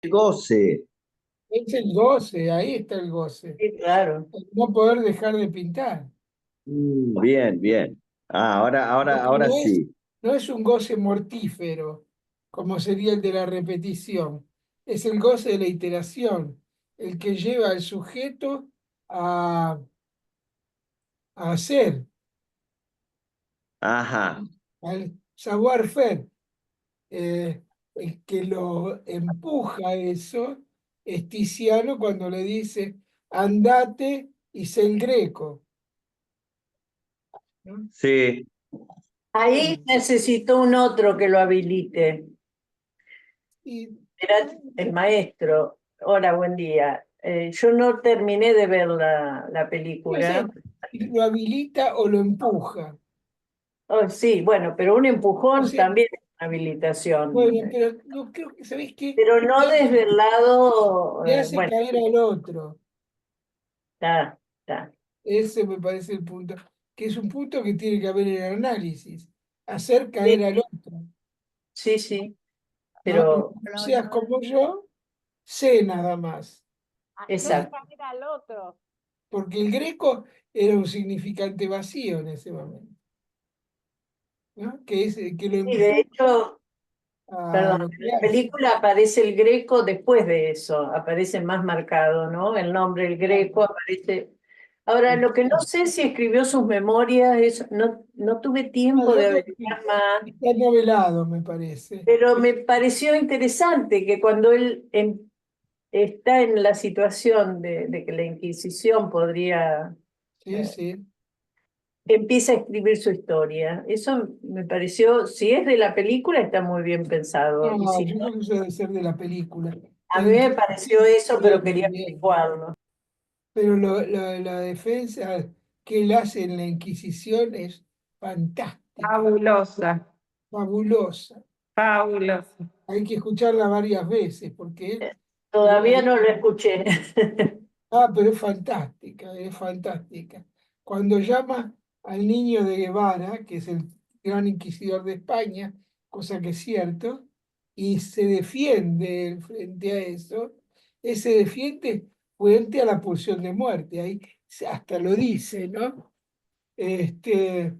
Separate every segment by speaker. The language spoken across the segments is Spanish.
Speaker 1: goce.
Speaker 2: Es el goce, ahí está el goce.
Speaker 3: Sí, claro.
Speaker 2: El no poder dejar de pintar.
Speaker 1: Bien, bien. Ah,
Speaker 2: Porque
Speaker 1: ahora sí.
Speaker 2: no es un goce mortífero, como sería el de la repetición. Es el goce de la iteración, el que lleva al sujeto a, a hacer,
Speaker 1: Ajá.
Speaker 2: al savoir-faire. El que lo empuja a eso es Tiziano cuando le dice, andate y sé el greco, ¿no?
Speaker 1: Sí.
Speaker 3: Ahí necesito un otro que lo habilite.
Speaker 2: Y
Speaker 3: Era el maestro. Hola, buen día. Yo no terminé de ver la
Speaker 2: no sé,
Speaker 3: película.
Speaker 2: lo habilita o lo empuja.
Speaker 3: Oh, sí, bueno, pero un
Speaker 2: O
Speaker 3: empujón
Speaker 2: sea,
Speaker 3: también es una habilitación.
Speaker 2: bueno, pero no creo que, ¿sabés qué?
Speaker 3: Pero no desde el lado,
Speaker 2: Le hace
Speaker 3: bueno,
Speaker 2: caer al otro.
Speaker 3: está, está.
Speaker 2: Ese me parece el punto, que es un punto que tiene que haber en el análisis, hacer caer
Speaker 3: Sí,
Speaker 2: al otro,
Speaker 3: sí, sí,
Speaker 2: ¿no?
Speaker 3: pero
Speaker 2: No seas como yo, sé nada más.
Speaker 3: exacto.
Speaker 2: Porque el greco era un significante vacío en ese momento, ¿no? Que es el que lo
Speaker 3: Sí, de
Speaker 2: empuja
Speaker 3: hecho,
Speaker 2: a
Speaker 3: perdón,
Speaker 2: lo
Speaker 3: en
Speaker 2: que
Speaker 3: la
Speaker 2: hace.
Speaker 3: película aparece el Greco después de eso, aparece más marcado, ¿no? El nombre, el Greco, aparece. Ahora, lo que no sé si escribió sus memorias, no tuve
Speaker 2: No,
Speaker 3: tiempo
Speaker 2: yo
Speaker 3: de
Speaker 2: creo que
Speaker 3: averiguar más,
Speaker 2: está novelado, me parece.
Speaker 3: pero me pareció interesante que cuando él está en la situación de que la Inquisición podría,
Speaker 2: Sí,
Speaker 3: eh,
Speaker 2: sí.
Speaker 3: empieza a escribir su historia. Eso me pareció, si es de la película, está muy bien pensado, y
Speaker 2: No,
Speaker 3: si
Speaker 2: yo
Speaker 3: no,
Speaker 2: creo que eso debe ser de la película.
Speaker 3: a
Speaker 2: La
Speaker 3: mí me pareció
Speaker 2: Inquisición
Speaker 3: eso,
Speaker 2: quedó
Speaker 3: pero
Speaker 2: muy
Speaker 3: quería
Speaker 2: bien.
Speaker 3: averiguarlo.
Speaker 2: Pero la defensa que él hace en la Inquisición es fantástica,
Speaker 4: Fabulosa,
Speaker 2: fabulosa.
Speaker 4: fabulosa.
Speaker 2: Hay que escucharla varias veces porque
Speaker 3: Todavía
Speaker 2: ahí.
Speaker 3: no lo escuché.
Speaker 2: Ah, pero es fantástica, es fantástica. Cuando llama al niño de Guevara, que es el gran inquisidor de España, cosa que es cierto, y se defiende frente a eso, él se defiende frente a la pulsión de muerte, ahí hasta lo dice, ¿no? Este,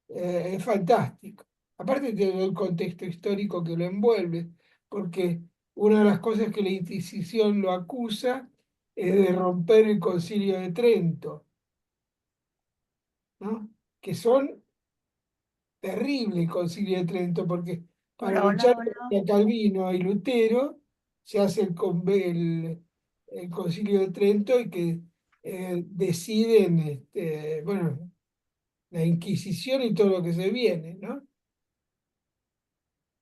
Speaker 2: es fantástico. Aparte de todo el contexto histórico que lo envuelve, porque una de las cosas que la Inquisición lo acusa es de romper el Concilio de Trento, ¿no? Que son terribles el Concilio de Trento, porque para luchar contra Calvino y Lutero se hace el Concilio de Trento y que deciden, bueno, la Inquisición y todo lo que se viene, ¿no?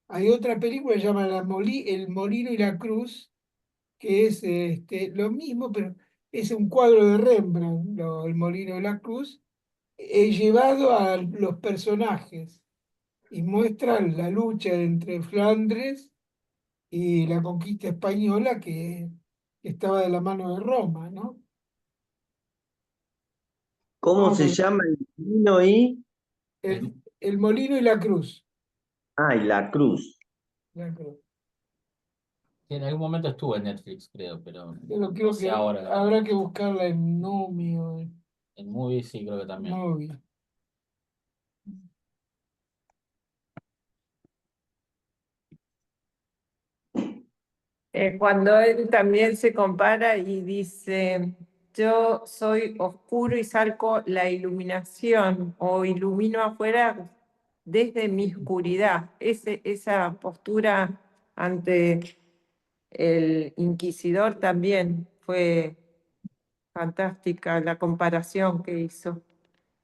Speaker 2: Hay otra película que se llama El Molino y la Cruz, que es lo mismo, pero es un cuadro de Rembrandt, El Molino y la Cruz, llevado a los personajes y muestra la lucha entre Flandres y la conquista española que estaba de la mano de Roma, ¿no?
Speaker 1: ¿Cómo
Speaker 2: Ah,
Speaker 1: se
Speaker 2: bueno,
Speaker 1: llama el vino y?
Speaker 2: el Molino y la Cruz.
Speaker 1: Ah, y la cruz.
Speaker 2: La Cruz.
Speaker 5: Sí, en algún momento estuvo en Netflix, creo, pero
Speaker 2: Pero
Speaker 5: no
Speaker 2: creo
Speaker 5: sé
Speaker 2: que
Speaker 5: ahora.
Speaker 2: habrá que buscarla en Numio, en
Speaker 5: En Movie sí, creo que también.
Speaker 2: Movi.
Speaker 4: Cuando él también se compara y dice, yo soy oscuro y salco la iluminación o ilumino afuera desde mi oscuridad. Esa postura ante el inquisidor también fue fantástica, la comparación que hizo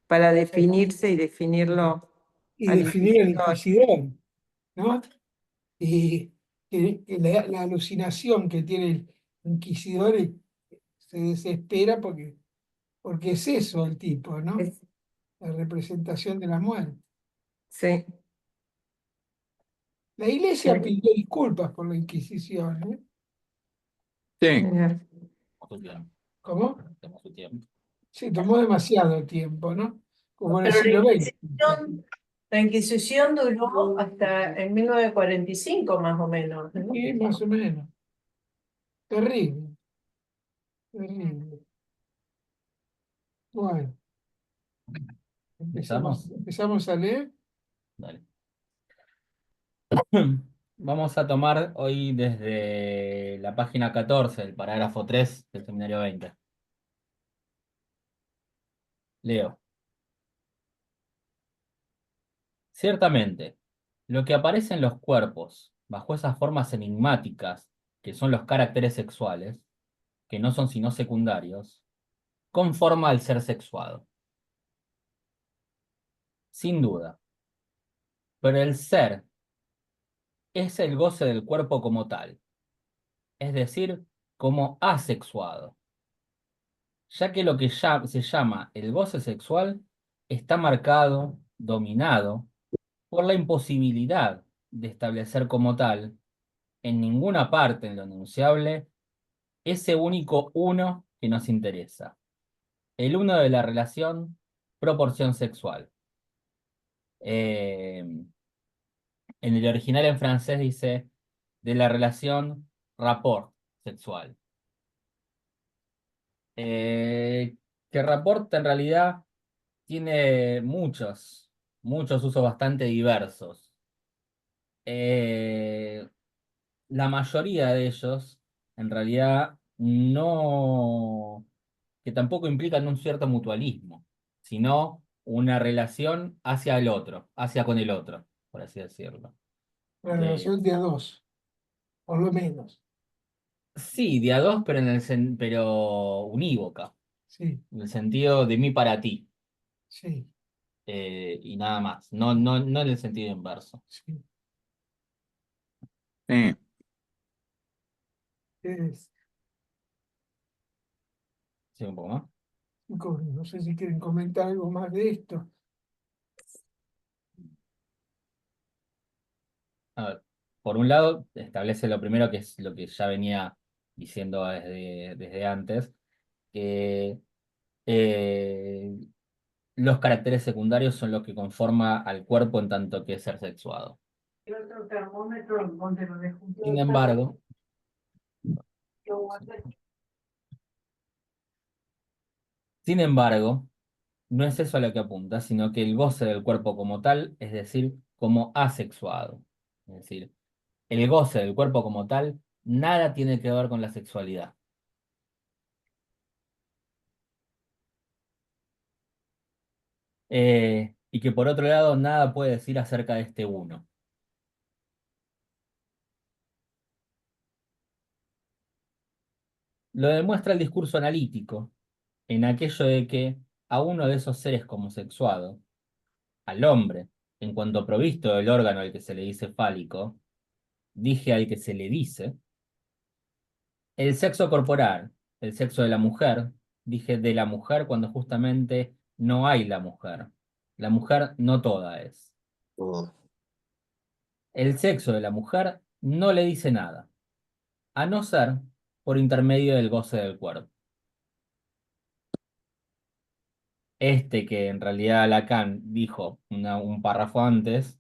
Speaker 4: para definirse y definirlo
Speaker 2: Y
Speaker 4: al
Speaker 2: definir al
Speaker 4: inquisidor.
Speaker 2: inquisidor, ¿no? Y que la alucinación que tiene el inquisidor se desespera porque es eso el tipo, ¿no?
Speaker 4: Es-
Speaker 2: La representación de la muerte.
Speaker 4: sí.
Speaker 2: La iglesia pidió disculpas por la Inquisición, ¿eh?
Speaker 6: Sí,
Speaker 4: Eh,
Speaker 5: Tomó su tiempo.
Speaker 2: ¿Cómo?
Speaker 5: Tomó su tiempo.
Speaker 2: Sí, tomó demasiado tiempo, ¿no? Como en el
Speaker 3: Pero
Speaker 2: siglo XX.
Speaker 3: La Inquisición duró hasta en 1945 más o menos, ¿no?
Speaker 2: Sí, más o menos. Terrible, terrible. Bueno,
Speaker 5: ¿Empezamos?
Speaker 2: empezamos a leer.
Speaker 5: Dale. Vamos a tomar hoy desde la página 14, el parágrafo 3 del seminario 20. Leo. Ciertamente, lo que aparece en los cuerpos, bajo esas formas enigmáticas, que son los caracteres sexuales, que no son sino secundarios, conforma al ser sexuado. Sin duda. Pero el ser es el goce del cuerpo como tal, es decir, como asexuado, ya que lo que se llama el goce sexual está marcado, dominado, por la imposibilidad de establecer como tal, en ninguna parte en lo enunciable, ese único uno que nos interesa, el uno de la relación proporción sexual. En el original en francés dice de la relación rapport sexual. Que rapport en realidad tiene muchos usos bastante diversos. La mayoría de ellos, en realidad, no, que tampoco implican un cierto mutualismo, sino una relación hacia el otro, hacia con el otro, por así decirlo.
Speaker 2: La relación de a dos, por lo menos.
Speaker 5: Sí, de a dos, pero, pero unívoca,
Speaker 2: Sí,
Speaker 5: en el sentido de mí para ti,
Speaker 2: sí,
Speaker 5: y nada más, no en el sentido inverso.
Speaker 2: sí.
Speaker 6: Sí.
Speaker 2: Es-
Speaker 5: Sí, un poco más.
Speaker 2: no sé si quieren comentar algo más de esto.
Speaker 5: A ver, por un lado, establece lo primero que es lo que ya venía diciendo desde antes, que eh, los caracteres secundarios son los que conforma al cuerpo en tanto que ser sexuado.
Speaker 3: El otro termómetro, donde lo dejo.
Speaker 5: Sin embargo, sin embargo, no es eso a lo que apunta, sino que el goce del cuerpo como tal, es decir, como asexuado. Es decir, el goce del cuerpo como tal, nada tiene que ver con la sexualidad. Y que por otro lado, nada puede decir acerca de este uno. Lo demuestra el discurso analítico, en aquello de que a uno de esos seres como sexuado, al hombre, en cuanto provisto del órgano al que se le dice fálico, dije al que se le dice, el sexo corporal, el sexo de la mujer, dije de la mujer cuando justamente no hay la mujer. La mujer no toda es. El sexo de la mujer no le dice nada, a no ser por intermedio del goce del cuerpo. Este que en realidad Lacan dijo un párrafo antes,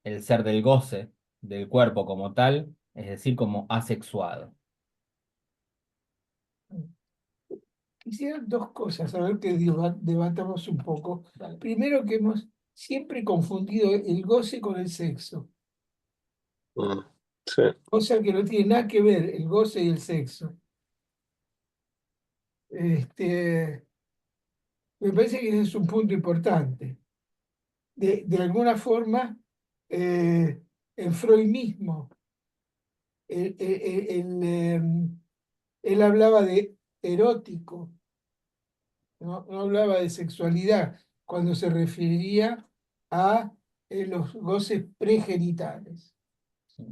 Speaker 5: el ser del goce del cuerpo como tal, es decir, como asexuado.
Speaker 2: Quisiera dos cosas, a ver que debatamos un poco.
Speaker 5: Dale.
Speaker 2: Primero, que hemos siempre confundido el goce con el sexo,
Speaker 7: Sí,
Speaker 2: cosa que no tiene nada que ver el goce y el sexo. Me parece que ese es un punto importante. De alguna forma, el Freud mismo, él hablaba de erótico, no hablaba de sexualidad, cuando se refería a los goces pregenitales.
Speaker 5: Sí.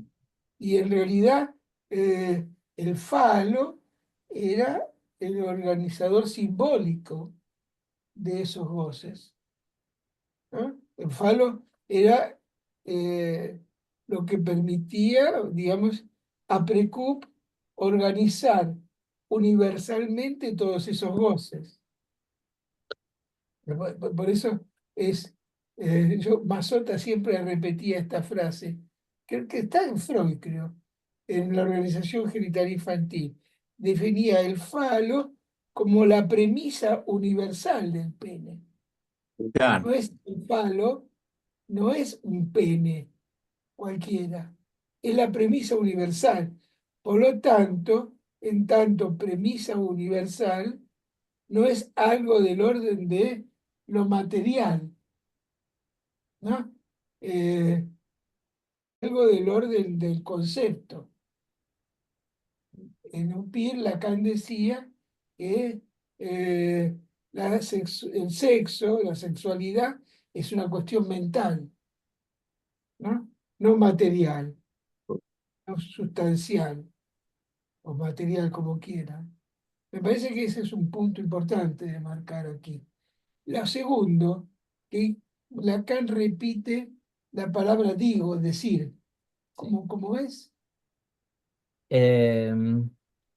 Speaker 2: Y en realidad, el falo era el organizador simbólico de esos goces, ¿no? El falo era lo que permitía, digamos, a Precup organizar universalmente todos esos goces. Por eso Mazzotta siempre repetía esta frase, que está en Freud, creo. en la Organización Genital Infantil, definía el falo como la premisa universal del pene.
Speaker 6: Claro.
Speaker 2: No es el falo, no es un pene cualquiera, es la premisa universal. Por lo tanto, en tanto premisa universal, no es algo del orden de lo material, ¿no? Algo del orden del concepto. En Upir, Lacan decía que el sexo, la sexualidad, es una cuestión mental, ¿no? No material, no sustancial o material como quiera. Me parece que ese es un punto importante de marcar aquí. Lo segundo, que Lacan repite la palabra digo, decir,
Speaker 5: Sí.
Speaker 2: ¿cómo es?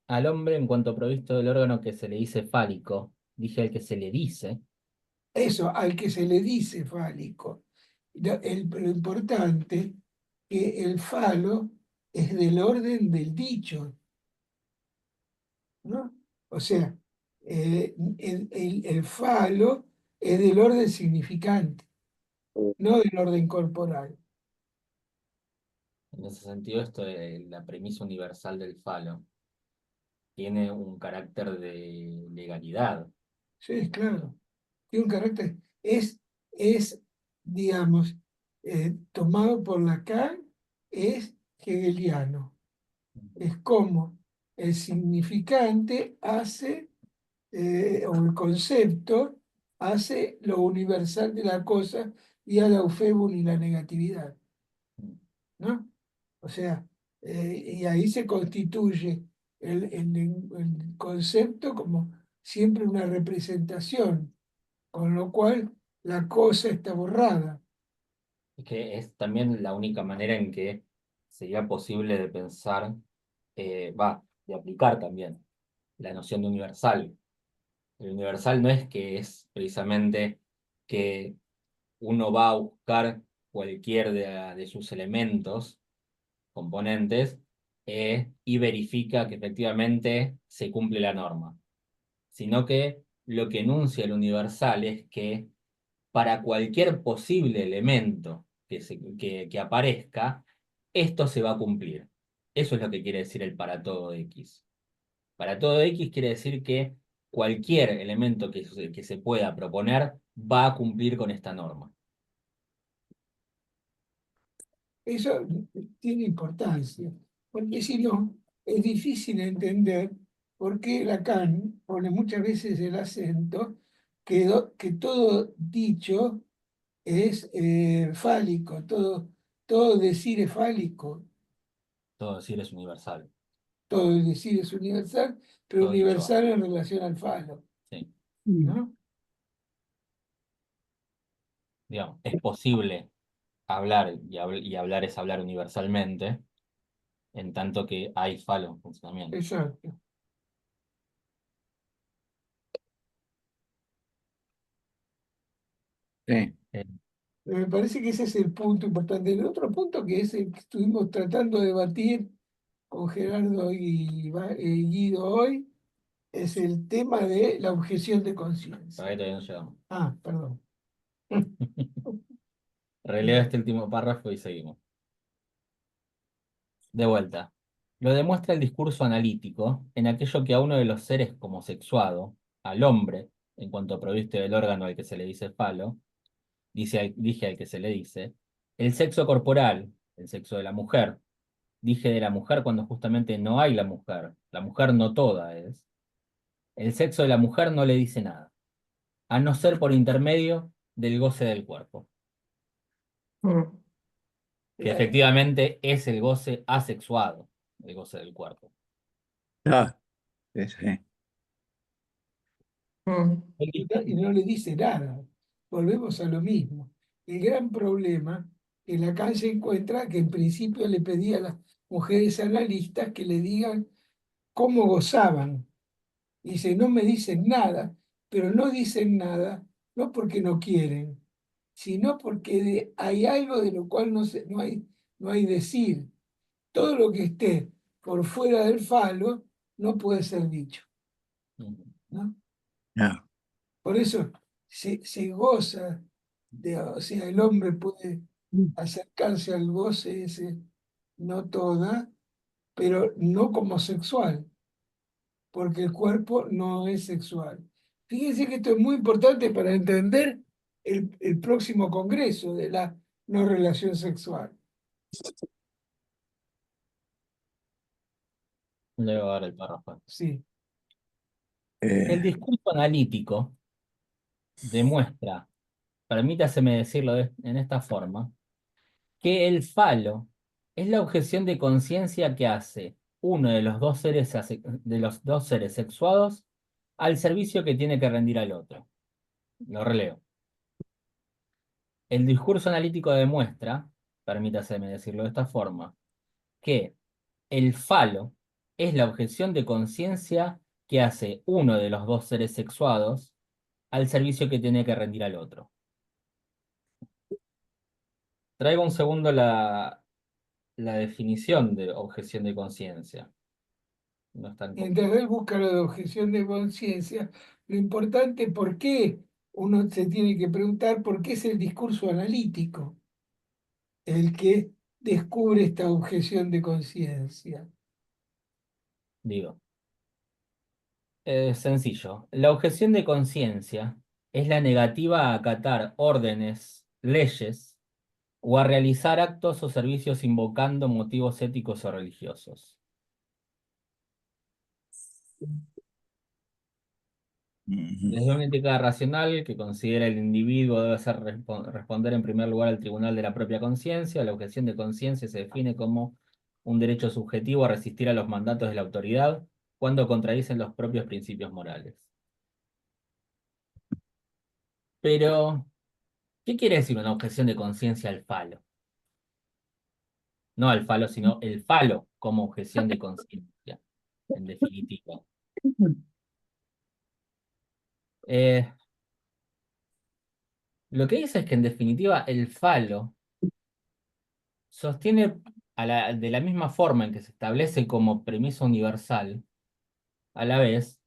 Speaker 5: Al hombre, en cuanto provisto del órgano que se le dice fálico, dije al que se le dice,
Speaker 2: Eso, al que se le dice fálico. Lo importante que el falo es del orden del dicho, ¿no? O sea, el falo es del orden significante, no del orden corporal.
Speaker 5: en ese sentido, esto de la premisa universal del falo tiene un carácter de legalidad.
Speaker 2: Sí, claro. Tiene un carácter, es digamos, tomado por Lacan, es hegeliano. Es como el significante hace, o el concepto hace lo universal de la cosa y al eufemum y la negatividad, ¿no? O sea, y ahí se constituye el concepto como siempre una representación, con lo cual la cosa está borrada.
Speaker 5: Es que es también la única manera en que sería posible de pensar, de aplicar también la noción de universal. El universal no es que es precisamente que uno va a buscar cualquier de sus elementos, componentes, y verifica que efectivamente se cumple la norma, sino que lo que enuncia el universal es que para cualquier posible elemento que aparezca, esto se va a cumplir. Eso es lo que quiere decir el para todo X. Para todo X quiere decir que cualquier elemento que se pueda proponer va a cumplir con esta norma.
Speaker 2: Eso tiene importancia, porque si no, es difícil entender por qué Lacan pone muchas veces el acento que todo dicho es fálico, todo decir es fálico,
Speaker 5: Todo decir es universal.
Speaker 2: todo decir es universal, pero
Speaker 5: Todo dicho va.
Speaker 2: universal en relación al falo,
Speaker 5: Sí.
Speaker 2: ¿no?
Speaker 5: Digamos, es posible hablar y hablar es hablar universalmente, en tanto que hay falo en funcionamiento.
Speaker 2: Exacto.
Speaker 6: Sí.
Speaker 5: Eh,
Speaker 2: Me parece que ese es el punto importante. El otro punto que es el que estuvimos tratando de debatir con Gerardo y Guido hoy es el tema de la objeción de conciencia.
Speaker 5: Todavía no llegamos.
Speaker 2: Ah, perdón.
Speaker 5: Releo este último párrafo y seguimos. De vuelta. Lo demuestra el discurso analítico en aquello que a uno de los seres como sexuado, al hombre, en cuanto proviste del órgano al que se le dice falo, dije al que se le dice, el sexo corporal, el sexo de la mujer, dije de la mujer cuando justamente no hay la mujer no toda es, el sexo de la mujer no le dice nada, a no ser por intermedio del goce del cuerpo,
Speaker 2: Mm.
Speaker 5: que
Speaker 2: La-
Speaker 5: efectivamente es el goce asexuado, el goce del cuerpo.
Speaker 6: Claro. Sí, sí.
Speaker 2: Mm.
Speaker 5: El
Speaker 2: Y no le dice nada. Volvemos a lo mismo. El gran problema que Lacan se encuentra, que en principio le pedía a las mujeres analistas que le digan cómo gozaban. Dice, no me dicen nada, pero no dicen nada, no porque no quieren, sino porque hay algo de lo cual no hay decir. Todo lo que esté por fuera del falo no puede ser dicho,
Speaker 5: Ujú.
Speaker 2: ¿no?
Speaker 6: No.
Speaker 2: Por eso se goza o sea, el hombre puede acercarse al goce ese, no toda, pero no como sexual, porque el cuerpo no es sexual. Fíjense que esto es muy importante para entender el próximo congreso de la no relación sexual.
Speaker 5: Le voy a dar el párrafo.
Speaker 2: Sí,
Speaker 5: El
Speaker 6: Eh,
Speaker 5: discurso analítico demuestra, permítaseme decirlo en esta forma, que el falo es la objeción de conciencia que hace uno de los dos seres, de los dos seres sexuados al servicio que tiene que rendir al otro. Lo releo. El discurso analítico demuestra, permítaseme decirlo de esta forma, que el falo es la objeción de conciencia que hace uno de los dos seres sexuados al servicio que tiene que rendir al otro. Traigo un segundo la definición de objeción de conciencia. No es tan
Speaker 2: mientras él busca lo de objeción de conciencia, lo importante, ¿por qué? Uno se tiene que preguntar por qué es el discurso analítico el que descubre esta objeción de conciencia.
Speaker 5: digo. Es sencillo. La objeción de conciencia es la negativa a acatar órdenes, leyes o a realizar actos o servicios invocando motivos éticos o religiosos.
Speaker 6: ujú.
Speaker 5: Desde una ética racional que considera el individuo debe ser responder en primer lugar al tribunal de la propia conciencia, la objeción de conciencia se define como un derecho subjetivo a resistir a los mandatos de la autoridad cuando contradicen los propios principios morales. Pero, ¿qué quiere decir una objeción de conciencia al falo? No al falo, sino el falo como objeción de conciencia, en definitiva. Eh, lo que dice es que en definitiva el falo sostiene de la misma forma en que se establece como premisa universal, a la vez,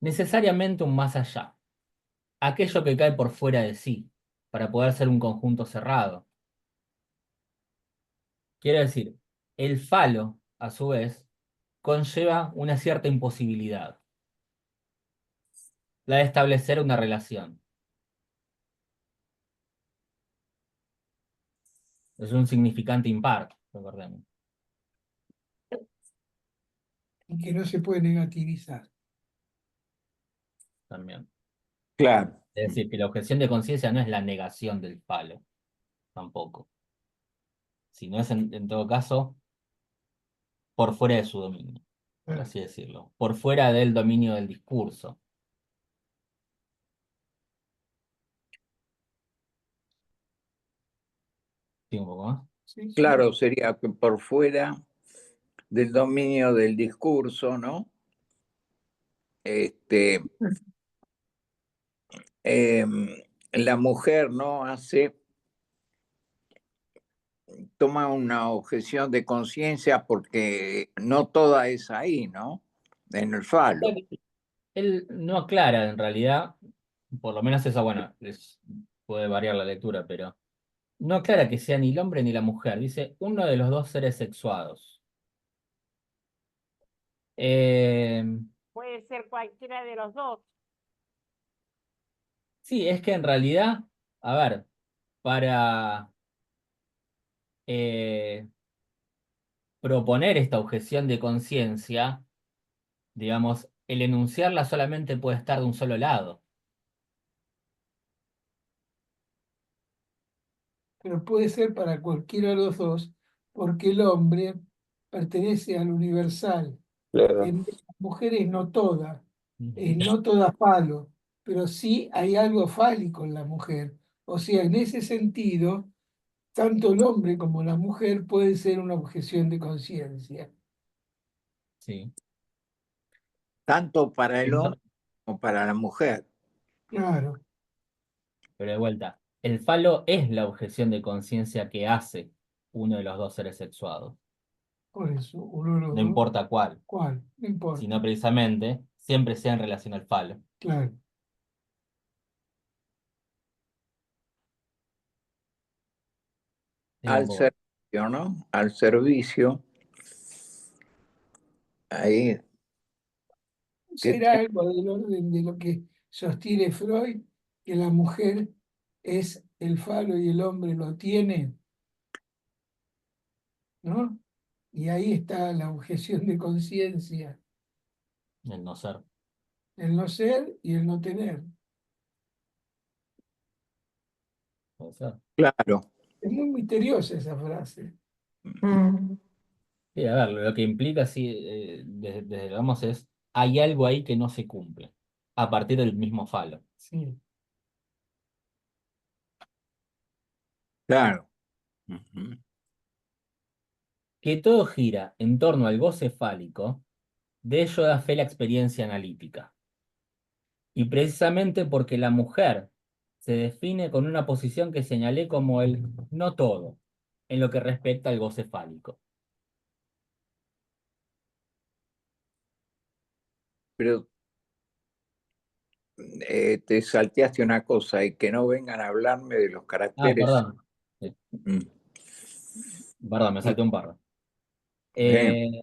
Speaker 5: necesariamente un más allá, aquello que cae por fuera de sí, para poder ser un conjunto cerrado. Quiero decir, el falo, a su vez, conlleva una cierta imposibilidad, la de establecer una relación. Es un significante impar, recordemos,
Speaker 2: Y que no se puede negativizar.
Speaker 5: también.
Speaker 6: Claro.
Speaker 5: Es decir, que la objeción de conciencia no es la negación del falo, tampoco, sino es en todo caso por fuera de su dominio, por así decirlo, por fuera del dominio del discurso. ¿Sí, un poco más?
Speaker 2: Sí, sí.
Speaker 6: Claro, sería que por fuera del dominio del discurso, ¿no? Este, la mujer no toma una objeción de conciencia porque no toda es ahí, ¿no? En el falo.
Speaker 5: Él no aclara en realidad, por lo menos eso, bueno, puede variar la lectura, pero no aclara que sea ni el hombre ni la mujer, dice uno de los dos seres sexuados. Eh,
Speaker 4: Puede ser cualquiera de los dos.
Speaker 5: sí, es que en realidad, a ver, para eh, proponer esta objeción de conciencia, digamos, el enunciarla solamente puede estar de un solo lado.
Speaker 2: Pero puede ser para cualquiera de los dos, porque el hombre pertenece al universal.
Speaker 6: Claro.
Speaker 2: Las mujeres no todas,
Speaker 5: Ujú.
Speaker 2: no todas falo, pero sí hay algo fálico en la mujer. O sea, en ese sentido, tanto el hombre como la mujer pueden ser una objeción de conciencia.
Speaker 5: Sí.
Speaker 6: Tanto para el
Speaker 5: Ento-
Speaker 6: hombre como para la mujer.
Speaker 2: Claro,
Speaker 5: Pero de vuelta, el falo es la objeción de conciencia que hace uno de los dos seres sexuados.
Speaker 2: Por eso, uno de los
Speaker 5: No
Speaker 2: dos.
Speaker 5: importa cuál,
Speaker 2: ¿Cuál? No importa.
Speaker 5: sino precisamente siempre sea en relación al falo.
Speaker 2: Claro.
Speaker 6: Al
Speaker 5: Voy.
Speaker 6: servicio, ¿no? Al servicio, ahí, ¿qué
Speaker 2: Será algo del orden de lo que sostiene Freud, que la mujer es el falo y el hombre lo tiene, ¿no? Y ahí está la objeción de conciencia,
Speaker 5: El no ser.
Speaker 2: el no ser y el no tener.
Speaker 5: Puede ser.
Speaker 6: claro.
Speaker 2: Es muy misteriosa esa frase.
Speaker 4: Mm.
Speaker 5: Sí, a ver, lo que implica, sí, desde vamos es, hay algo ahí que no se cumple, a partir del mismo falo.
Speaker 2: Sí.
Speaker 6: Claro. Ujú.
Speaker 5: Que todo gira en torno al goce fálico, de ello da fe la experiencia analítica. Y precisamente porque la mujer se define con una posición que señalé como el no todo, en lo que respecta al goce fálico.
Speaker 6: Pero te salteaste una cosa y que no vengan a hablarme de los
Speaker 5: Ah,
Speaker 6: caracteres.
Speaker 5: perdón.
Speaker 6: Mm,
Speaker 5: Perdón, me salté un párrafo.
Speaker 6: bien,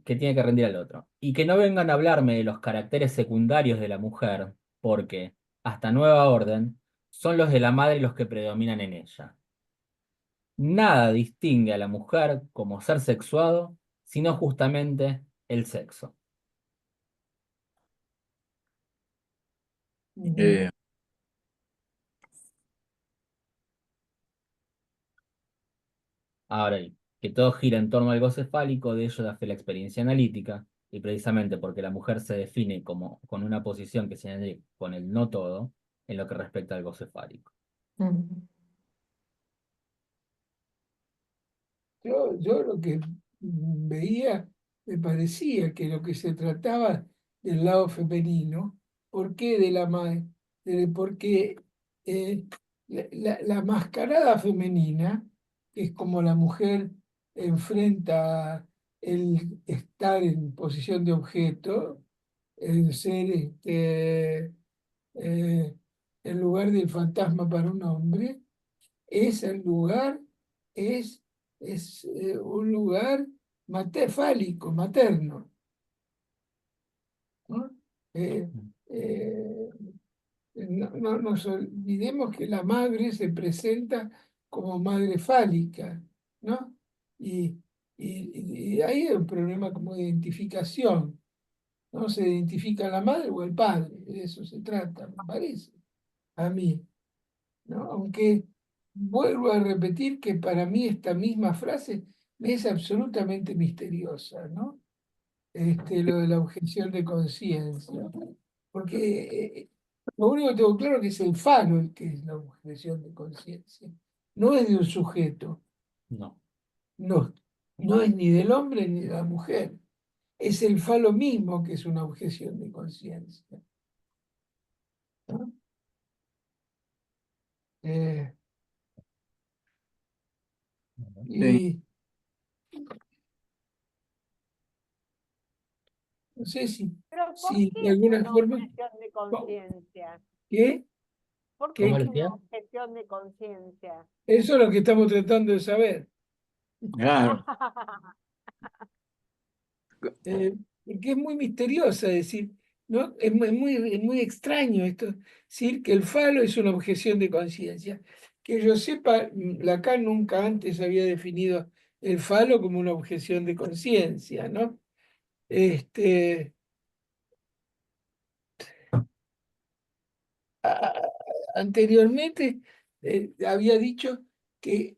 Speaker 5: Que tiene que rendir al otro. Y que no vengan a hablarme de los caracteres secundarios de la mujer, porque, hasta nueva orden, son los de la madre los que predominan en ella. Nada distingue a la mujer como ser sexuado, sino justamente el sexo.
Speaker 2: Ujú.
Speaker 6: eh,
Speaker 5: Ahora, que todo gira en torno al goce fálico, de ello da fe la experiencia analítica, y precisamente porque la mujer se define como con una posición que se con el no todo, en lo que respecta al goce fálico.
Speaker 4: Mm.
Speaker 2: Yo lo que veía, me parecía que lo que se trataba del lado femenino, ¿por qué de la madre? Porque la mascarada femenina, que es como la mujer enfrenta el estar en posición de objeto, el ser eh, en lugar del fantasma para un hombre, es el lugar, es, es un lugar fálico, materno, ¿no? Eh, eh, no nos olvidemos que la madre se presenta como madre fálica, ¿no? Y, y ahí hay un problema como de identificación, ¿no? Se identifica la madre o el padre, de eso se trata, me parece, a mí. ¿No? Aunque vuelvo a repetir que para mí esta misma frase me es absolutamente misteriosa, ¿no? Lo de la objeción de conciencia. Porque lo único que tengo claro que es el falo el que es la objeción de conciencia. No es de un sujeto,
Speaker 5: No.
Speaker 2: no, no es ni del hombre ni de la mujer. Es el falo mismo que es una objeción de conciencia, ¿no? Eh,
Speaker 6: sí.
Speaker 2: y no sé
Speaker 7: Pero ¿por
Speaker 2: si de
Speaker 7: qué es
Speaker 2: alguna
Speaker 7: una
Speaker 2: forma.
Speaker 7: objeción de conciencia?
Speaker 2: ¿Qué?
Speaker 7: ¿Por qué
Speaker 5: ¿Cómo
Speaker 2: ¿Qué?
Speaker 7: es
Speaker 5: le
Speaker 2: ¿Qué?
Speaker 7: una
Speaker 5: decía?
Speaker 7: objeción de conciencia?
Speaker 2: Eso es lo que estamos tratando de saber.
Speaker 6: Claro.
Speaker 2: Porque es muy misteriosa, es decir, ¿no? Es muy extraño esto, decir que el falo es una objeción de conciencia. Que yo sepa, Lacan nunca antes había definido el falo como una objeción de conciencia, ¿no? Este, a- Anteriormente había dicho que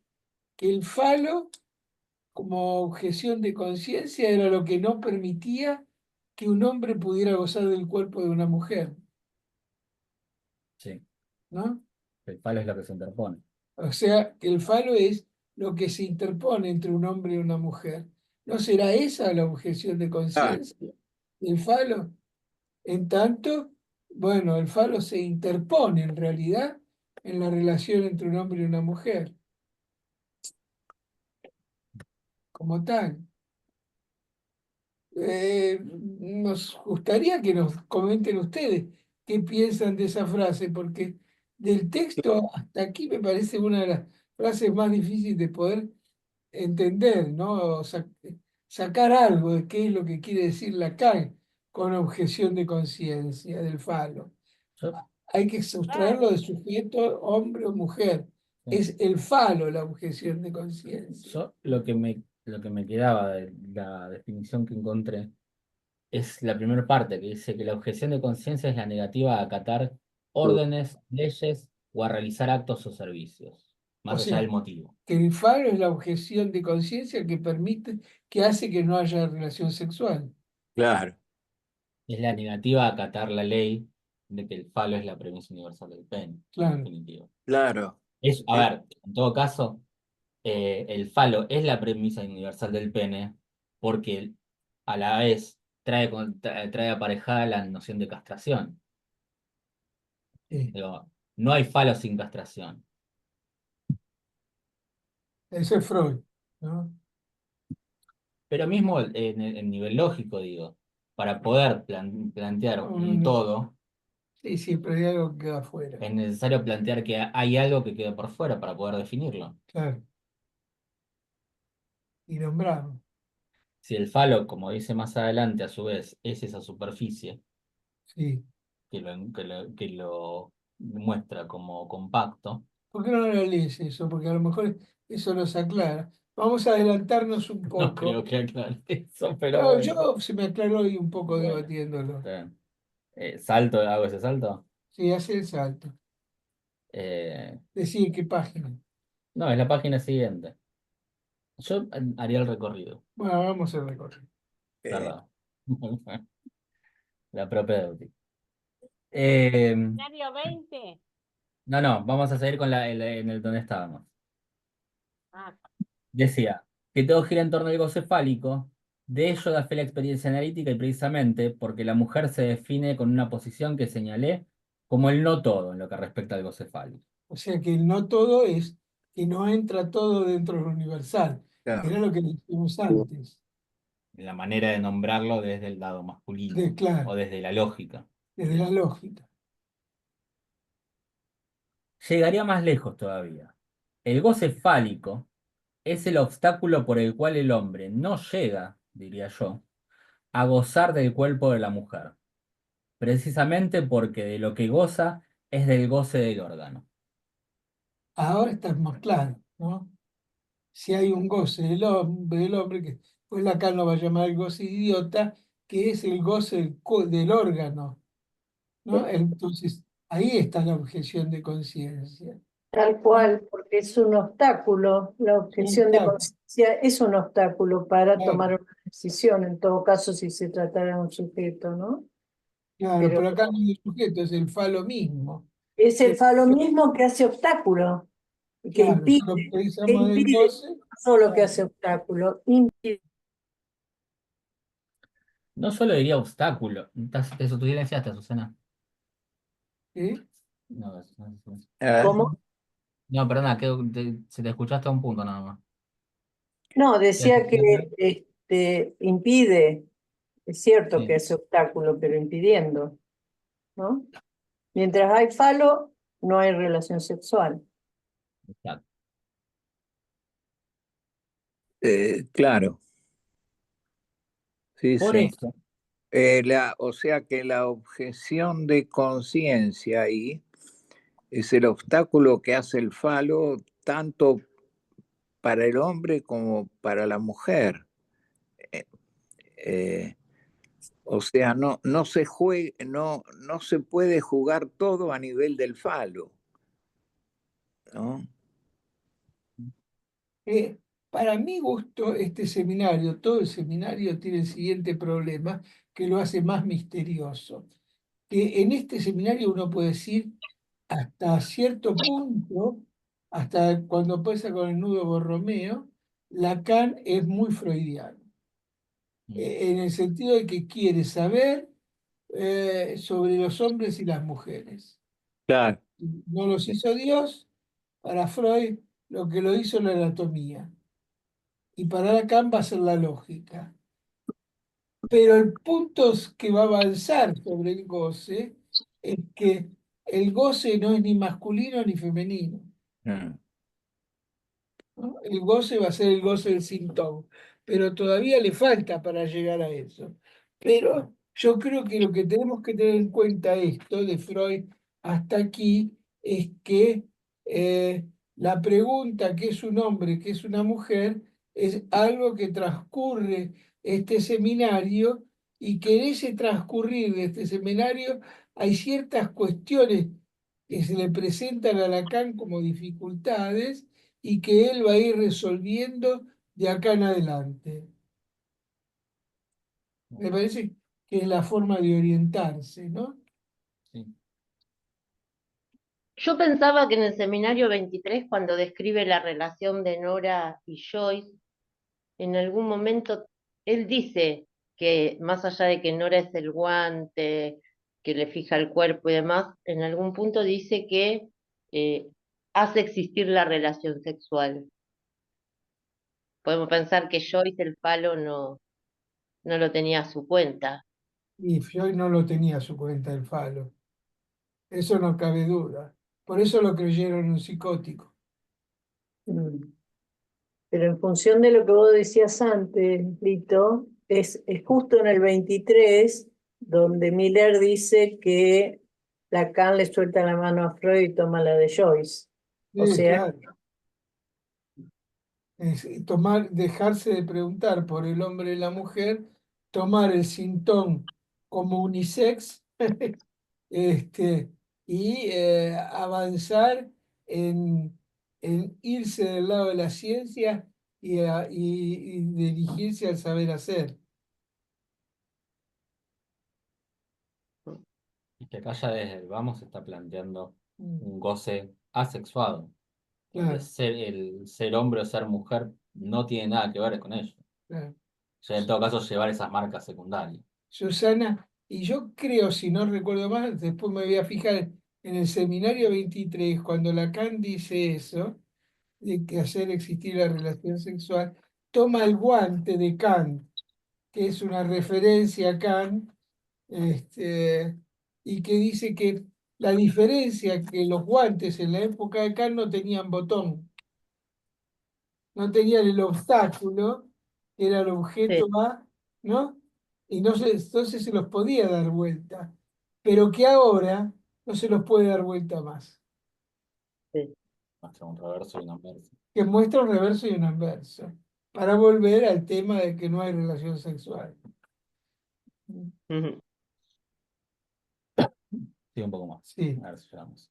Speaker 2: el falo como objeción de conciencia era lo que no permitía que un hombre pudiera gozar del cuerpo de una mujer,
Speaker 5: Sí,
Speaker 2: ¿no?
Speaker 5: el falo es lo que se interpone.
Speaker 2: O sea, que el falo es lo que se interpone entre un hombre y una mujer. ¿No será esa la objeción de
Speaker 6: Claro.
Speaker 2: conciencia? El falo, en tanto, bueno, el falo se interpone en realidad en la relación entre un hombre y una mujer. como tal. Nos gustaría que nos comenten ustedes qué piensan de esa frase, porque del texto hasta aquí me parece una de las frases más difíciles de poder entender, ¿no? Sacar algo de qué es lo que quiere decir Lacan con objeción de conciencia del falo.
Speaker 5: Yo,
Speaker 2: Hay que sustraerlo de sujeto, hombre o mujer.
Speaker 5: sí.
Speaker 2: Es el falo la objeción de conciencia.
Speaker 5: Yo lo que me quedaba de la definición que encontré es la primera parte que dice que la objeción de conciencia es la negativa a acatar órdenes, leyes o a realizar actos o servicios,
Speaker 2: O
Speaker 5: más allá del
Speaker 2: sea,
Speaker 5: motivo.
Speaker 2: que el falo es la objeción de conciencia que permite, que hace que no haya relación sexual.
Speaker 6: Claro,
Speaker 5: Es la negativa a acatar la ley de que el falo es la premisa universal del pene, en
Speaker 2: Claro,
Speaker 5: definitiva.
Speaker 6: claro.
Speaker 5: A
Speaker 6: Eh,
Speaker 5: ver, en todo caso, el falo es la premisa universal del pene porque a la vez trae aparejada la noción de castración.
Speaker 2: sí.
Speaker 5: Digo, no hay falo sin castración.
Speaker 2: Eso es Freud, ¿no?
Speaker 5: Pero mismo en nivel lógico, digo, para poder plantear
Speaker 2: No, no,
Speaker 5: un
Speaker 2: no.
Speaker 5: todo,
Speaker 2: Sí, siempre hay algo que queda afuera.
Speaker 5: es necesario plantear que hay algo que queda por fuera para poder definirlo.
Speaker 2: Claro. Y nombrarlo.
Speaker 5: Si el falo, como dice más adelante, a su vez, es esa superficie
Speaker 2: Sí.
Speaker 5: que lo muestra como compacto,
Speaker 2: ¿Por qué no lo lees eso? Porque a lo mejor eso nos aclara. Vamos a adelantarnos un
Speaker 5: no
Speaker 2: poco.
Speaker 5: creo que aclare eso, pero
Speaker 2: No,
Speaker 5: bueno.
Speaker 2: yo se me aclaró hoy un poco
Speaker 5: Bueno,
Speaker 2: debatiéndolo.
Speaker 5: está bien. Hago ese salto.
Speaker 2: Sí, hace el salto.
Speaker 5: Eh,
Speaker 2: Decir qué página.
Speaker 5: no, es la página siguiente. Yo haría el recorrido,
Speaker 2: Bueno, vamos a recorrer.
Speaker 6: eh,
Speaker 5: perdón. La propedéutica. Eh,
Speaker 7: Seminario 20.
Speaker 5: no, vamos a seguir con en el donde estábamos.
Speaker 7: Ah,
Speaker 5: Decía que todo gira en torno al goce fálico, de ello da fe la experiencia analítica y precisamente porque la mujer se define con una posición que señalé como el no todo en lo que respecta al goce fálico.
Speaker 2: O sea que el no todo es que no entra todo dentro de lo universal.
Speaker 6: claro.
Speaker 2: Era lo que dijimos antes.
Speaker 5: La manera de nombrarlo desde el lado masculino o
Speaker 2: Claro,
Speaker 5: desde la lógica.
Speaker 2: desde la lógica.
Speaker 5: Llegaría más lejos todavía. El goce fálico es el obstáculo por el cual el hombre no llega, diría yo, a gozar del cuerpo de la mujer, precisamente porque de lo que goza es del goce del órgano.
Speaker 2: Ahora está más claro, ¿no? Si hay un goce del hombre, que pues Lacan lo va a llamar el goce idiota, que es el goce del órgano, ¿no? Entonces, ahí está la objeción de conciencia,
Speaker 3: Tal
Speaker 2: ¿no?
Speaker 3: cual, porque es un obstáculo, la
Speaker 2: Un
Speaker 3: objeción de
Speaker 2: obstáculo,
Speaker 3: conciencia es un obstáculo para
Speaker 2: claro,
Speaker 3: tomar una decisión, en todo caso si se tratara de un sujeto, ¿no?
Speaker 2: claro,
Speaker 3: Pero
Speaker 2: pero acá no es el sujeto, es el falo mismo.
Speaker 3: es el
Speaker 2: Que,
Speaker 3: falo mismo que hace obstáculo, que
Speaker 2: claro,
Speaker 3: impide,
Speaker 2: solo
Speaker 3: que
Speaker 2: precisamos del
Speaker 3: impide,
Speaker 2: goce,
Speaker 3: no solo que
Speaker 2: claro,
Speaker 3: hace obstáculo, impide.
Speaker 5: No solo diría obstáculo. Te silenciaste, Susana.
Speaker 2: ¿sí?
Speaker 5: No,
Speaker 6: Eh,
Speaker 3: ¿Cómo?
Speaker 5: no, perdona, se te escuchaste a un punto nada más.
Speaker 3: No, decía que
Speaker 5: Sí.
Speaker 3: impide, es cierto que
Speaker 5: Sí,
Speaker 3: hace obstáculo, pero impidiendo, ¿no? Mientras hay falo, no hay relación sexual.
Speaker 5: exacto.
Speaker 6: claro, sí,
Speaker 5: Por
Speaker 6: sí.
Speaker 5: eso,
Speaker 6: O sea que la objeción de conciencia ahí es el obstáculo que hace el falo tanto para el hombre como para la mujer. Eh, eh, o sea, no se puede jugar todo a nivel del falo, ¿no?
Speaker 2: Para mi gusto, este seminario, todo el seminario tiene el siguiente problema que lo hace más misterioso. Que en este seminario uno puede decir hasta cierto punto, hasta cuando pasa con el nudo Borromeo, Lacan es muy freudiano, en el sentido de que quiere saber sobre los hombres y las mujeres.
Speaker 6: Claro,
Speaker 2: No los hizo Dios, para Freud lo que lo hizo la anatomía. y para Lacan va a ser la lógica. Pero el punto que va a avanzar sobre el goce es que el goce no es ni masculino ni femenino,
Speaker 6: Mm.
Speaker 2: ¿no? El goce va a ser el goce del síntoma, pero todavía le falta para llegar a eso. Pero yo creo que lo que tenemos que tener en cuenta esto de Freud hasta aquí es que la pregunta ¿qué es un hombre, qué es una mujer? Es algo que transcurre este seminario y que en ese transcurrir de este seminario hay ciertas cuestiones que se le presentan a Lacan como dificultades y que él va a ir resolviendo de acá en adelante. Me parece que es la forma de orientarse, ¿no?
Speaker 5: Sí.
Speaker 8: Yo pensaba que en el seminario 23, cuando describe la relación de Nora y Joyce, en algún momento él dice que más allá de que Nora es el guante, que le fija el cuerpo y demás, en algún punto dice que hace existir la relación sexual. Podemos pensar que Joyce el falo no lo tenía a su cuenta.
Speaker 2: Y Freud no lo tenía a su cuenta el falo. Eso no cabe duda. Por eso lo creyeron un psicótico.
Speaker 3: Mm. Pero en función de lo que vos decías antes, Lito, es justo en el 23 donde Miller dice que Lacan le suelta la mano a Freud y toma la de Joyce. O
Speaker 2: Sí,
Speaker 3: sea,
Speaker 2: claro. Es tomar, dejarse de preguntar por el hombre y la mujer, tomar el sintón como unisex este, y avanzar en irse del lado de la ciencia y dirigirse al saber hacer.
Speaker 5: Y que acá ya desde el vamos se está planteando
Speaker 2: Mm,
Speaker 5: un goce asexuado, donde
Speaker 2: Claro,
Speaker 5: el ser hombre o ser mujer no tiene nada que ver con ello.
Speaker 2: claro.
Speaker 5: Ya en todo caso llevar esas marcas secundarias.
Speaker 2: Susana, y yo creo, si no recuerdo mal, después me voy a fijar en el seminario 23 cuando Lacan dice eso, de que hacer existir la relación sexual, toma el guante de Kant, que es una referencia a Kant, este, y que dice que la diferencia que los guantes en la época de Kant no tenían botón, no tenían el obstáculo, que era el objeto
Speaker 8: Sí,
Speaker 2: A, ¿no? Y no se, entonces se los podía dar vuelta, pero que ahora no se los puede dar vuelta más,
Speaker 8: sí.
Speaker 5: Muestra un reverso y un anverso.
Speaker 2: que muestra un reverso y un anverso, para volver al tema de que no hay relación sexual.
Speaker 8: Ujú.
Speaker 5: Sí, un poco más.
Speaker 2: Sí,
Speaker 5: A ver si llegamos.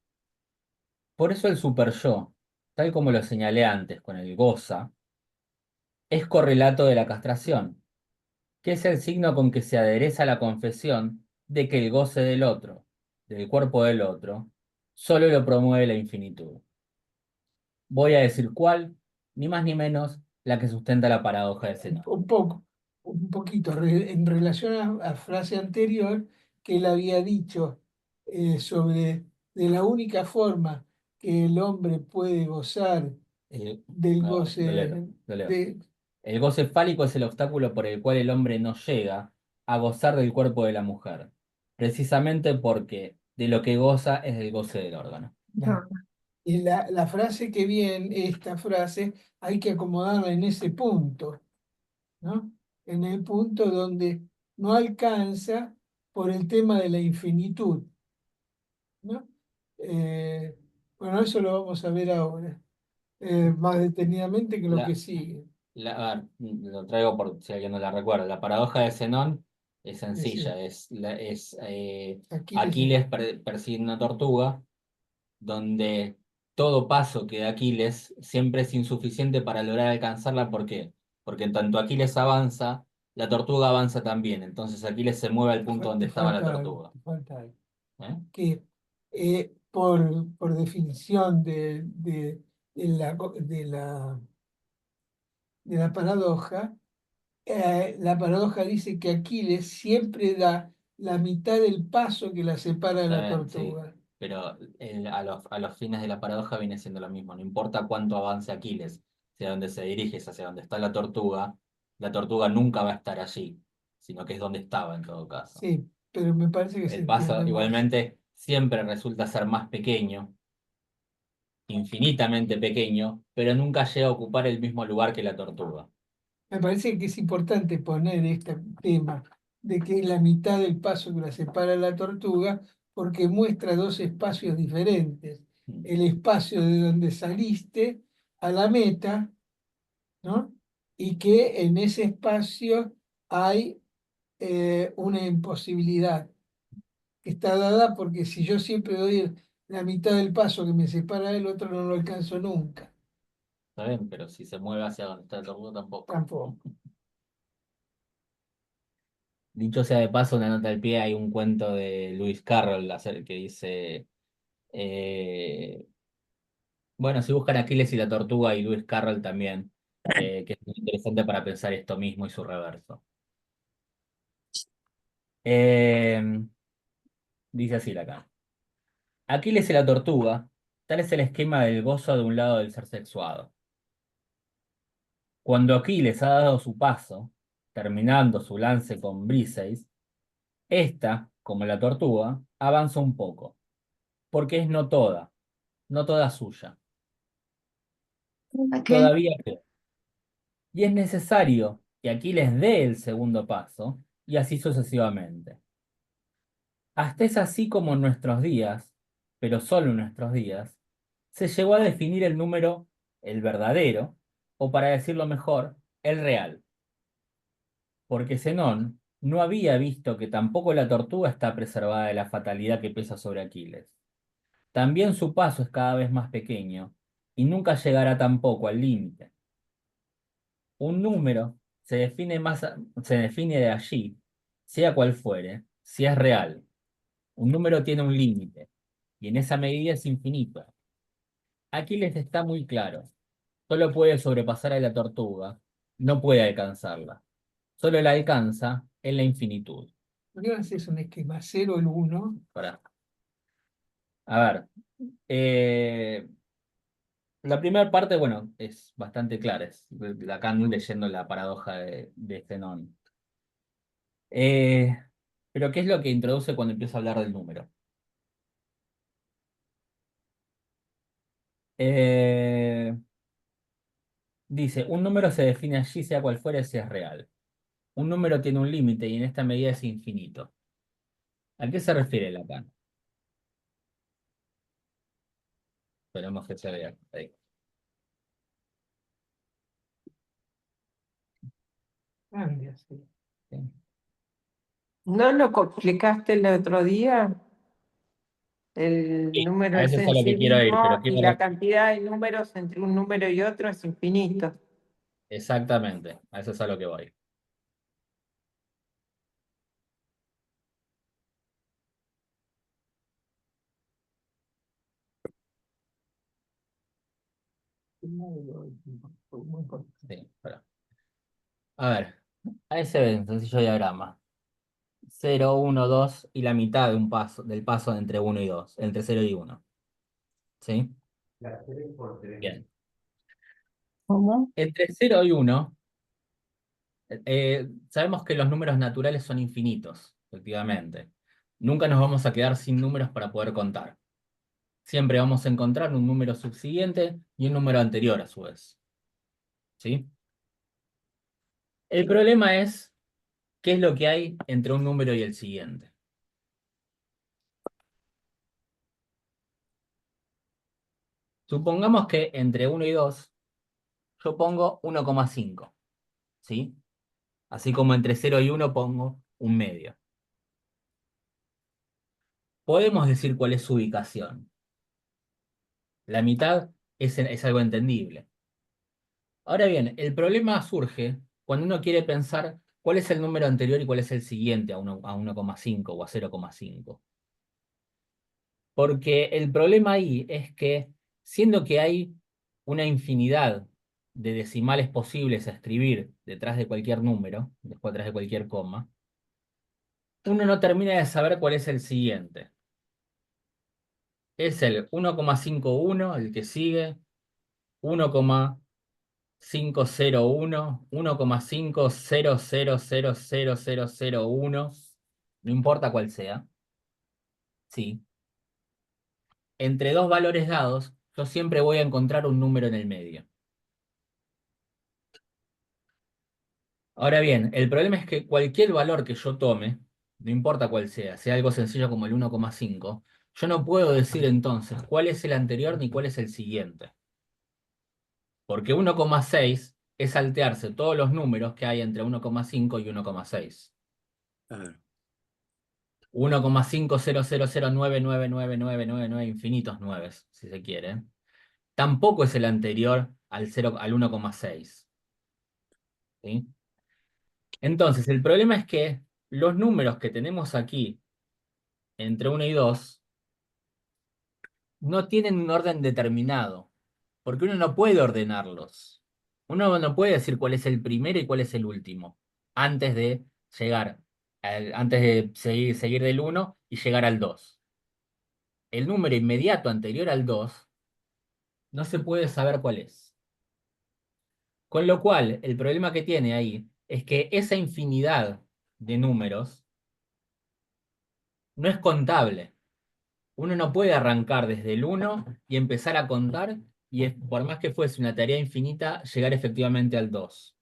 Speaker 5: Por eso el superyo, tal como lo señalé antes con el goza, es correlato de la castración, que es el signo con que se adereza la confesión de que el goce del otro, del cuerpo del otro, solo lo promueve la infinitud. Voy a decir cuál, ni más ni menos, la que sustenta la paradoja de Zenón.
Speaker 2: un poco, un poquito, en relación a la frase anterior que él había dicho sobre de la única forma que el hombre puede gozar del
Speaker 5: A ver, lo leo,
Speaker 2: goce
Speaker 5: lo leo.
Speaker 2: de...
Speaker 5: El goce fálico es el obstáculo por el cual el hombre no llega a gozar del cuerpo de la mujer, precisamente porque de lo que goza es del goce del órgano.
Speaker 2: Y la frase que viene, esta frase, hay que acomodarla en ese punto, ¿no? En el punto donde no alcanza por el tema de la infinitud, ¿no? Eh, bueno, eso lo vamos a ver ahora, más detenidamente que lo que
Speaker 5: La,
Speaker 2: sigue.
Speaker 5: a ver, lo traigo por si alguien no la recuerda. La paradoja de Zenón es
Speaker 2: Es decir,
Speaker 5: sencilla, es
Speaker 2: Aquiles,
Speaker 5: Aquiles persigue una tortuga donde todo paso que da Aquiles siempre es insuficiente para lograr alcanzarla. ¿Por qué? Porque en tanto Aquiles avanza, la tortuga avanza también. Entonces Aquiles se mueve al punto donde
Speaker 2: te
Speaker 5: estaba la
Speaker 2: falta algo,
Speaker 5: tortuga.
Speaker 2: te falta algo.
Speaker 5: ¿Eh?
Speaker 2: Que por definición de la paradoja, la paradoja dice que Aquiles siempre da la mitad del paso que la separa de
Speaker 5: Está
Speaker 2: la
Speaker 5: bien, sí.
Speaker 2: tortuga.
Speaker 5: Pero a los fines de la paradoja viene siendo lo mismo. No importa cuánto avance Aquiles. hacia donde se dirige es hacia donde está la tortuga nunca va a estar allí, sino que es donde estaba en todo caso.
Speaker 2: Sí, pero me parece que se
Speaker 5: El paso
Speaker 2: entiende más.
Speaker 5: igualmente siempre resulta ser más pequeño, infinitamente pequeño, pero nunca llega a ocupar el mismo lugar que la tortuga.
Speaker 2: Me parece que es importante poner este tema de que es la mitad del paso que la separa la tortuga, porque muestra dos espacios diferentes. El espacio de donde saliste a la meta, ¿no? Y que en ese espacio hay una imposibilidad que está dada porque si yo siempre doy la mitad del paso que me separa del otro, no lo alcanzo nunca.
Speaker 5: ¿Está bien? Pero si se mueve hacia donde está la tortuga tampoco.
Speaker 2: Tampoco.
Speaker 5: Dicho sea de paso, una nota al pie, hay un cuento de Lewis Carroll que dice, bueno, si buscan Aquiles y la tortuga y Lewis Carroll también, que es muy interesante para pensar esto mismo y su reverso. Eh, dice así acá. Aquiles y la tortuga, tal es el esquema del gozo de un lado del ser sexuado. Cuando Aquiles ha dado su paso, terminando su lance con Briseis, esta, como la tortuga, avanza un poco, porque es no toda suya. Todavía queda. Y es necesario que Aquiles dé el segundo paso, y así sucesivamente. Hasta es así como en nuestros días, pero solo en nuestros días, se llegó a definir el número el verdadero, o para decirlo mejor, el real. Porque Zenón no había visto que tampoco la tortuga está preservada de la fatalidad que pesa sobre Aquiles. También su paso es cada vez más pequeño, y nunca llegará tampoco al límite. Un número se define de allí, sea cual fuere, si es real. Un número tiene un límite, y en esa medida es infinito. Aquí les está muy claro. Solo puede sobrepasar a la tortuga, no puede alcanzarla. Solo la alcanza en la infinitud.
Speaker 2: ¿Por qué no haces un esquema 0, el 1?
Speaker 5: Pará. A ver, la primera parte, bueno, es bastante clara. Es Lacan leyendo la paradoja de Zenón. Pero ¿qué es lo que introduce cuando empieza a hablar del número? Eh, dice, un número se define allí, sea cual fuere, si es real. Un número tiene un límite y en esta medida es infinito. ¿A qué se refiere Lacan? Esperemos que se vea. Ahí.
Speaker 2: Cambia, sí.
Speaker 5: Sí.
Speaker 4: ¿No lo explicaste el otro día? El
Speaker 5: Sí,
Speaker 4: número
Speaker 5: a
Speaker 4: es
Speaker 5: eso es a
Speaker 4: en
Speaker 5: lo que
Speaker 4: sí
Speaker 5: quiero ir, pero
Speaker 4: mismo y
Speaker 5: quiero...
Speaker 4: la cantidad de números entre un número y otro es infinito.
Speaker 5: Exactamente, a eso es a lo que voy. Sí, espera. A ver, a ese ve un sencillo diagrama. 0, 1, 2 y la mitad de un paso, del paso entre 1 y 2, entre 0 y 1. ¿Sí? Bien.
Speaker 3: ¿Cómo?
Speaker 5: Entre 0 y 1, sabemos que los números naturales son infinitos, efectivamente. Nunca nos vamos a quedar sin números para poder contar. Siempre vamos a encontrar un número subsiguiente y un número anterior a su vez. ¿Sí? El problema es qué es lo que hay entre un número y el siguiente. Supongamos que entre 1 y 2 yo pongo 1,5. ¿Sí? Así como entre 0 y 1 pongo un medio. Podemos decir cuál es su ubicación. La mitad es algo entendible. Ahora bien, el problema surge cuando uno quiere pensar cuál es el número anterior y cuál es el siguiente a 1,5 o a 0,5. Porque el problema ahí es que, siendo que hay una infinidad de decimales posibles a escribir detrás de cualquier número, detrás de cualquier coma, uno no termina de saber cuál es el siguiente. Es el 1,51, el que sigue, 1,5 1,501, 1,500000001, no importa cuál sea, ¿sí? Entre dos valores dados, yo siempre voy a encontrar un número en el medio. Ahora bien, el problema es que cualquier valor que yo tome, no importa cuál sea algo sencillo como el 1,5, yo no puedo decir entonces cuál es el anterior ni cuál es el siguiente. Porque 1,6 es saltearse todos los números que hay entre 1,5 y 1,6.
Speaker 6: Claro.
Speaker 5: 1,50000999999 infinitos nueves, si se quiere. Tampoco es el anterior al 1,6. ¿Sí? Entonces, el problema es que los números que tenemos aquí entre 1 y 2 no tienen un orden determinado, porque uno no puede ordenarlos. Uno no puede decir cuál es el primero y cuál es el último, antes de llegar, antes de seguir del 1 y llegar al 2. El número inmediato anterior al 2 no se puede saber cuál es. Con lo cual, el problema que tiene ahí es que esa infinidad de números no es contable. Uno no puede arrancar desde el 1 y empezar a contar y por más que fuese una tarea infinita, llegar efectivamente al 2.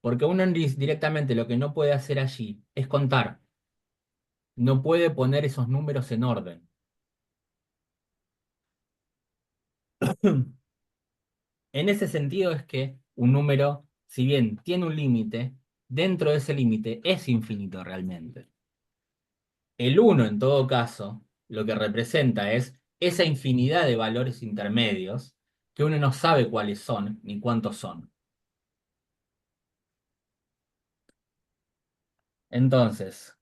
Speaker 5: Porque uno directamente lo que no puede hacer allí es contar. No puede poner esos números en orden. En ese sentido es que un número, si bien tiene un límite, dentro de ese límite es infinito realmente. El 1, en todo caso, lo que representa es esa infinidad de valores intermedios que uno no sabe cuáles son ni cuántos son. Entonces,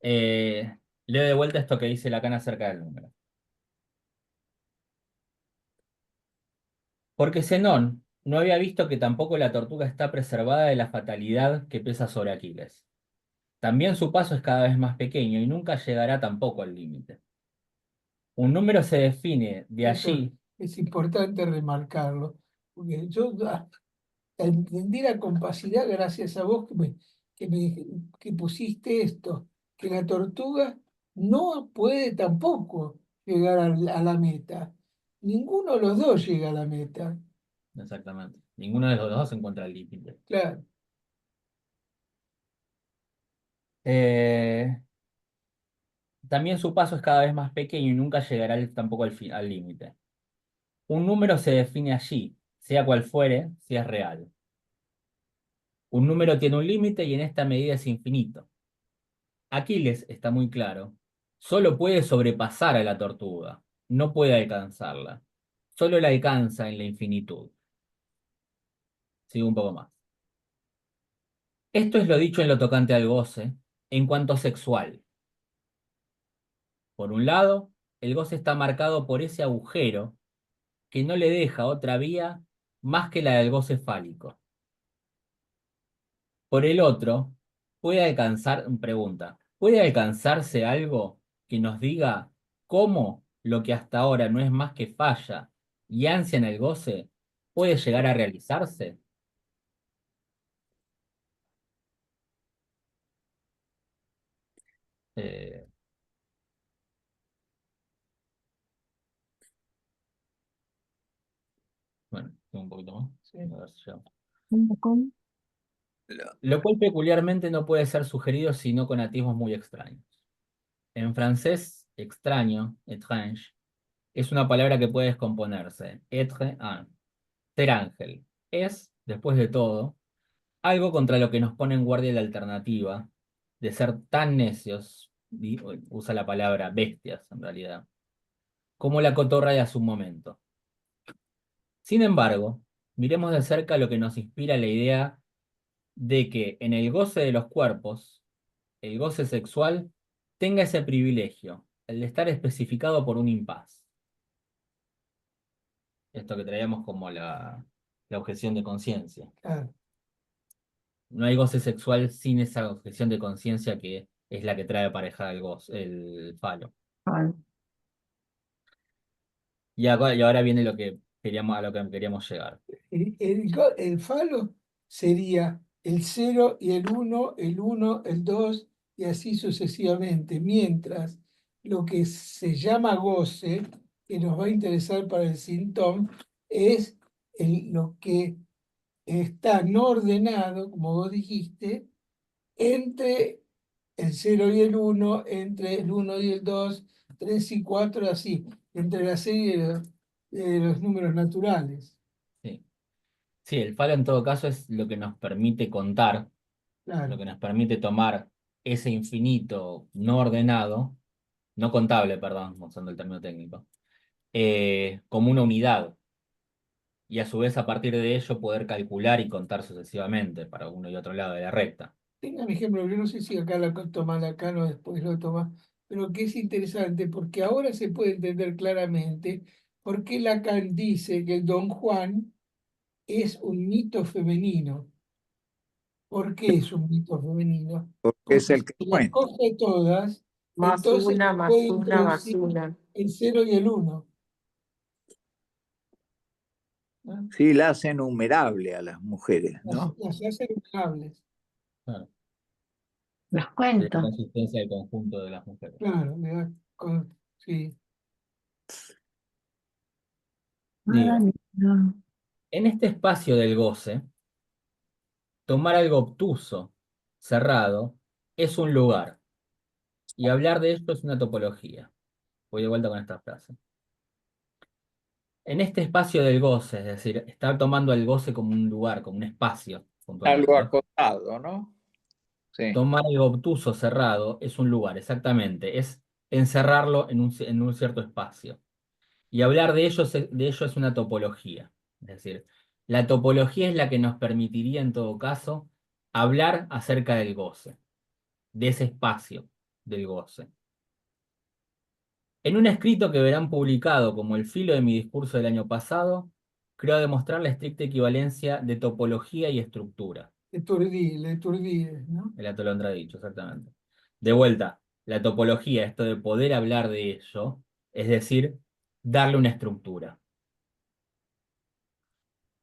Speaker 5: leo de vuelta esto que dice Lacan acerca del número. Porque Zenón no había visto que tampoco la tortuga está preservada de la fatalidad que pesa sobre Aquiles. También su paso es cada vez más pequeño y nunca llegará tampoco al límite. Un número se define de
Speaker 2: Eso
Speaker 5: allí.
Speaker 2: es importante remarcarlo, porque yo entendí la compacidad gracias a vos que pusiste esto, que la tortuga no puede tampoco llegar a la meta. Ninguno de los dos llega a la meta.
Speaker 5: Exactamente. Ninguno de los dos se encuentra al límite.
Speaker 2: Claro,
Speaker 5: Eh, También su paso es cada vez más pequeño y nunca llegará tampoco al límite. Un número se define allí, sea cual fuere, si es real. Un número tiene un límite y en esta medida es infinito. Aquiles, está muy claro, solo puede sobrepasar a la tortuga, no puede alcanzarla. Solo la alcanza en la infinitud. Sigo un poco más. Esto es lo dicho en lo tocante al goce, en cuanto sexual. Por un lado, el goce está marcado por ese agujero que no le deja otra vía más que la del goce fálico. Por el otro, ¿puede alcanzarse algo que nos diga cómo lo que hasta ahora no es más que falla y ansia en el goce puede llegar a realizarse? Eh, bueno, un poquito más.
Speaker 2: sí.
Speaker 5: A ver si llego.
Speaker 3: ¿Cómo?
Speaker 5: Lo cual peculiarmente no puede ser sugerido sino con atismos muy extraños. En francés, extraño, étrange, es una palabra que puede descomponerse. Être, ser ángel. Es, después de todo, algo contra lo que nos pone en guardia la alternativa de ser tan necios, usa la palabra bestias en realidad, como la cotorra de hace un momento. Sin embargo, miremos de cerca lo que nos inspira la idea de que en el goce de los cuerpos, el goce sexual tenga ese privilegio, el de estar especificado por un impas. Esto que traíamos como la objeción de conciencia.
Speaker 2: Claro.
Speaker 5: No hay goce sexual sin esa objeción de conciencia que es la que trae aparejada el falo.
Speaker 3: Ah,
Speaker 5: Y ahora viene lo que a lo que queríamos llegar.
Speaker 2: El falo sería el 0 y el 1, el 1, el 2 y así sucesivamente, mientras lo que se llama goce, que nos va a interesar para el síntoma, es lo que está no ordenado, como vos dijiste, entre el 0 y el 1, entre el 1 y el 2, 3 y 4, así, entre la serie de los números naturales.
Speaker 5: Sí. Sí, el falo en todo caso es lo que nos permite contar, lo
Speaker 2: Claro.
Speaker 5: que nos permite tomar ese infinito no ordenado, no contable, perdón, usando el término técnico, como una unidad. Y a su vez, a partir de ello, poder calcular y contar sucesivamente para uno y otro lado de la recta.
Speaker 2: Tengo un ejemplo, yo no sé si acá lo toma Lacan o después lo toma, pero que es interesante porque ahora se puede entender claramente por qué Lacan dice que el Don Juan es un mito femenino. ¿Por qué es un mito femenino?
Speaker 6: Porque es
Speaker 2: Porque
Speaker 6: el
Speaker 2: si
Speaker 6: que
Speaker 2: las
Speaker 6: cuenta.
Speaker 2: coge todas,
Speaker 4: Más
Speaker 2: entonces
Speaker 4: una, más
Speaker 2: puede
Speaker 4: una, más
Speaker 2: introducir
Speaker 4: una.
Speaker 2: el 0 y el 1.
Speaker 6: Sí, la hace numerable a las mujeres,
Speaker 2: Las,
Speaker 6: ¿no?
Speaker 2: las hace numerables.
Speaker 5: Claro.
Speaker 3: Los
Speaker 5: De la
Speaker 3: cuentos.
Speaker 5: consistencia del conjunto de las mujeres.
Speaker 2: Claro, le da sí.
Speaker 5: Digo,
Speaker 3: No.
Speaker 5: en este espacio del goce, tomar algo obtuso, cerrado, es un lugar. Y hablar de esto es una topología. Voy de vuelta con esta frase. En este espacio del goce, es decir, estar tomando el goce como un lugar, como un espacio,
Speaker 6: Algo
Speaker 5: puntualmente.
Speaker 6: acotado, ¿no? Sí.
Speaker 5: Tomar algo obtuso, cerrado, es un lugar, exactamente. Es encerrarlo en un cierto espacio. Y hablar de ello es una topología. Es decir, la topología es la que nos permitiría, en todo caso, hablar acerca del goce, de ese espacio del goce. En un escrito que verán publicado como el filo de mi discurso del año pasado, creo demostrar la estricta equivalencia de topología y estructura.
Speaker 2: Le Tourdi, ¿no?
Speaker 5: El Atolondra ha dicho, exactamente. De vuelta, la topología, esto de poder hablar de ello, es decir, darle una estructura.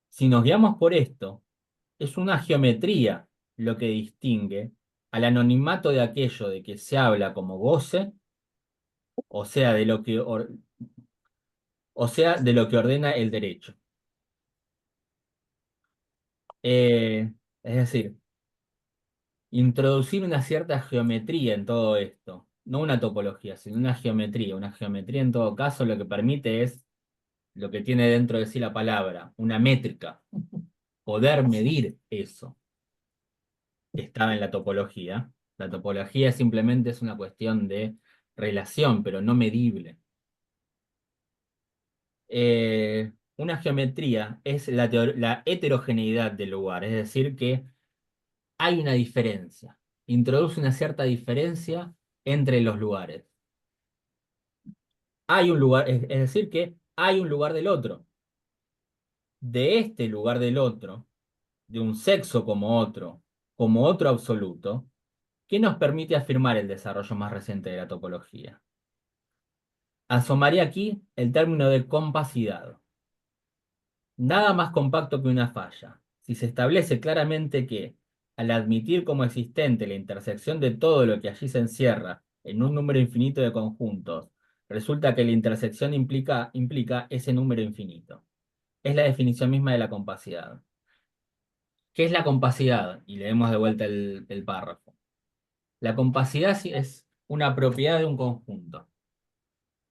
Speaker 5: Si nos guiamos por esto, es una geometría lo que distingue al anonimato de aquello de que se habla como goce, o sea, de lo que ordena el derecho. Es decir, introducir una cierta geometría en todo esto, no una topología, sino una geometría. Una geometría en todo caso lo que permite es lo que tiene dentro de sí la palabra, una métrica, poder medir eso. Estaba en la topología. La topología simplemente es una cuestión de relación, pero no medible. Una geometría es la heterogeneidad del lugar, es decir, que hay una diferencia, introduce una cierta diferencia entre los lugares. Hay un lugar, es decir, que hay un lugar del otro. De este lugar del otro, de un sexo como otro absoluto, que nos permite afirmar el desarrollo más reciente de la topología. Asomaría aquí el término de compacidad. Nada más compacto que una falla. Si se establece claramente que, al admitir como existente la intersección de todo lo que allí se encierra en un número infinito de conjuntos, resulta que la intersección implica ese número infinito. Es la definición misma de la compacidad. ¿Qué es la compacidad? Y leemos de vuelta el párrafo. La compacidad es una propiedad de un conjunto.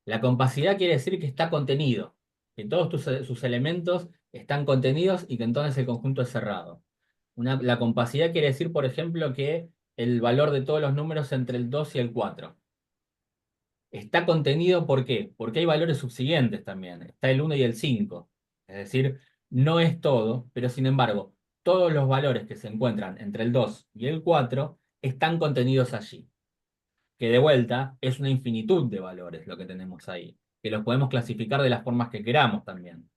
Speaker 5: La compacidad quiere decir que está contenido, que todos sus elementos están contenidos y que entonces el conjunto es cerrado. La compacidad quiere decir, por ejemplo, que el valor de todos los números entre el 2 y el 4 está contenido, ¿por qué? Porque hay valores subsiguientes también. Está el 1 y el 5. Es decir, no es todo, pero sin embargo, todos los valores que se encuentran entre el 2 y el 4 están contenidos allí. Que de vuelta es una infinitud de valores lo que tenemos ahí, que los podemos clasificar de las formas que queramos también.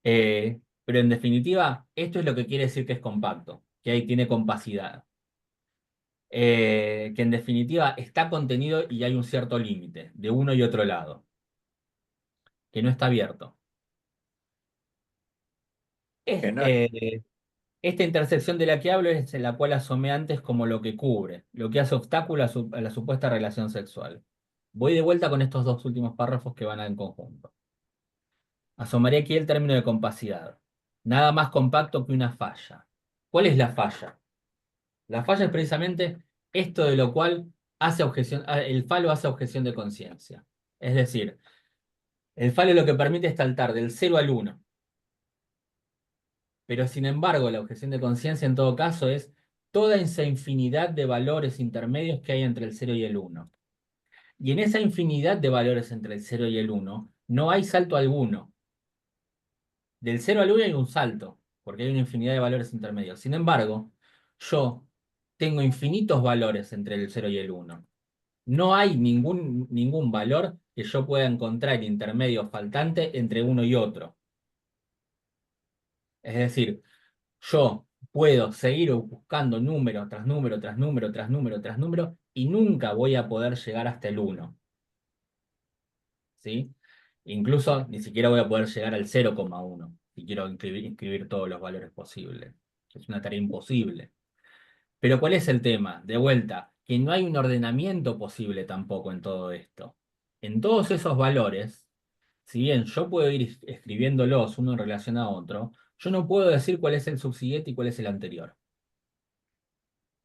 Speaker 5: Pero en definitiva, esto es lo que quiere decir que es compacto, que ahí tiene compacidad. Que en definitiva está contenido y hay un cierto límite de uno y otro lado, que no está abierto.
Speaker 6: Que no,
Speaker 5: Esta intersección de la que hablo es en la cual asomé antes como lo que cubre, lo que hace obstáculo a la supuesta relación sexual. Voy de vuelta con estos dos últimos párrafos que van en conjunto. Asomaré aquí el término de compacidad. Nada más compacto que una falla. ¿Cuál es la falla? La falla es precisamente esto de lo cual hace objeción, el falo hace objeción de conciencia. Es decir, el falo lo que permite es saltar del 0 al 1. Pero sin embargo, la objeción de conciencia en todo caso es toda esa infinidad de valores intermedios que hay entre el 0 y el 1. Y en esa infinidad de valores entre el 0 y el 1, no hay salto alguno. Del 0 al 1 hay un salto, porque hay una infinidad de valores intermedios. Sin embargo, yo tengo infinitos valores entre el 0 y el 1. No hay ningún valor que yo pueda encontrar intermedio faltante entre uno y otro. Es decir, yo puedo seguir buscando número tras número, tras número, tras número, tras número, y nunca voy a poder llegar hasta el 1. ¿Sí? Incluso ni siquiera voy a poder llegar al 0,1 si quiero inscribir todos los valores posibles. Es una tarea imposible. Pero ¿cuál es el tema? De vuelta, que no hay un ordenamiento posible tampoco en todo esto. En todos esos valores, si bien yo puedo ir escribiéndolos uno en relación a otro, yo no puedo decir cuál es el subsiguiente y cuál es el anterior.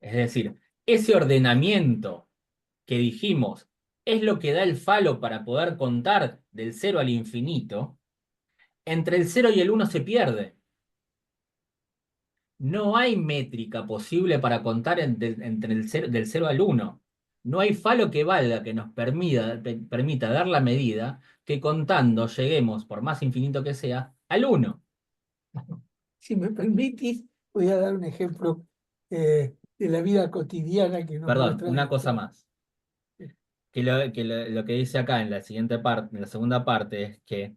Speaker 5: Es decir, ese ordenamiento que dijimos es lo que da el falo para poder contar del 0 al infinito, entre el 0 y el 1 se pierde. No hay métrica posible para contar entre del 0 al 1. No hay falo que valga que nos permita dar la medida que contando lleguemos, por más infinito que sea, al 1.
Speaker 2: Si me permitís, voy a dar un ejemplo de la vida cotidiana que nos
Speaker 5: Perdón,
Speaker 2: muestra
Speaker 5: una cosa
Speaker 2: esto.
Speaker 5: más. Lo que dice acá en la siguiente parte, en la segunda parte, es que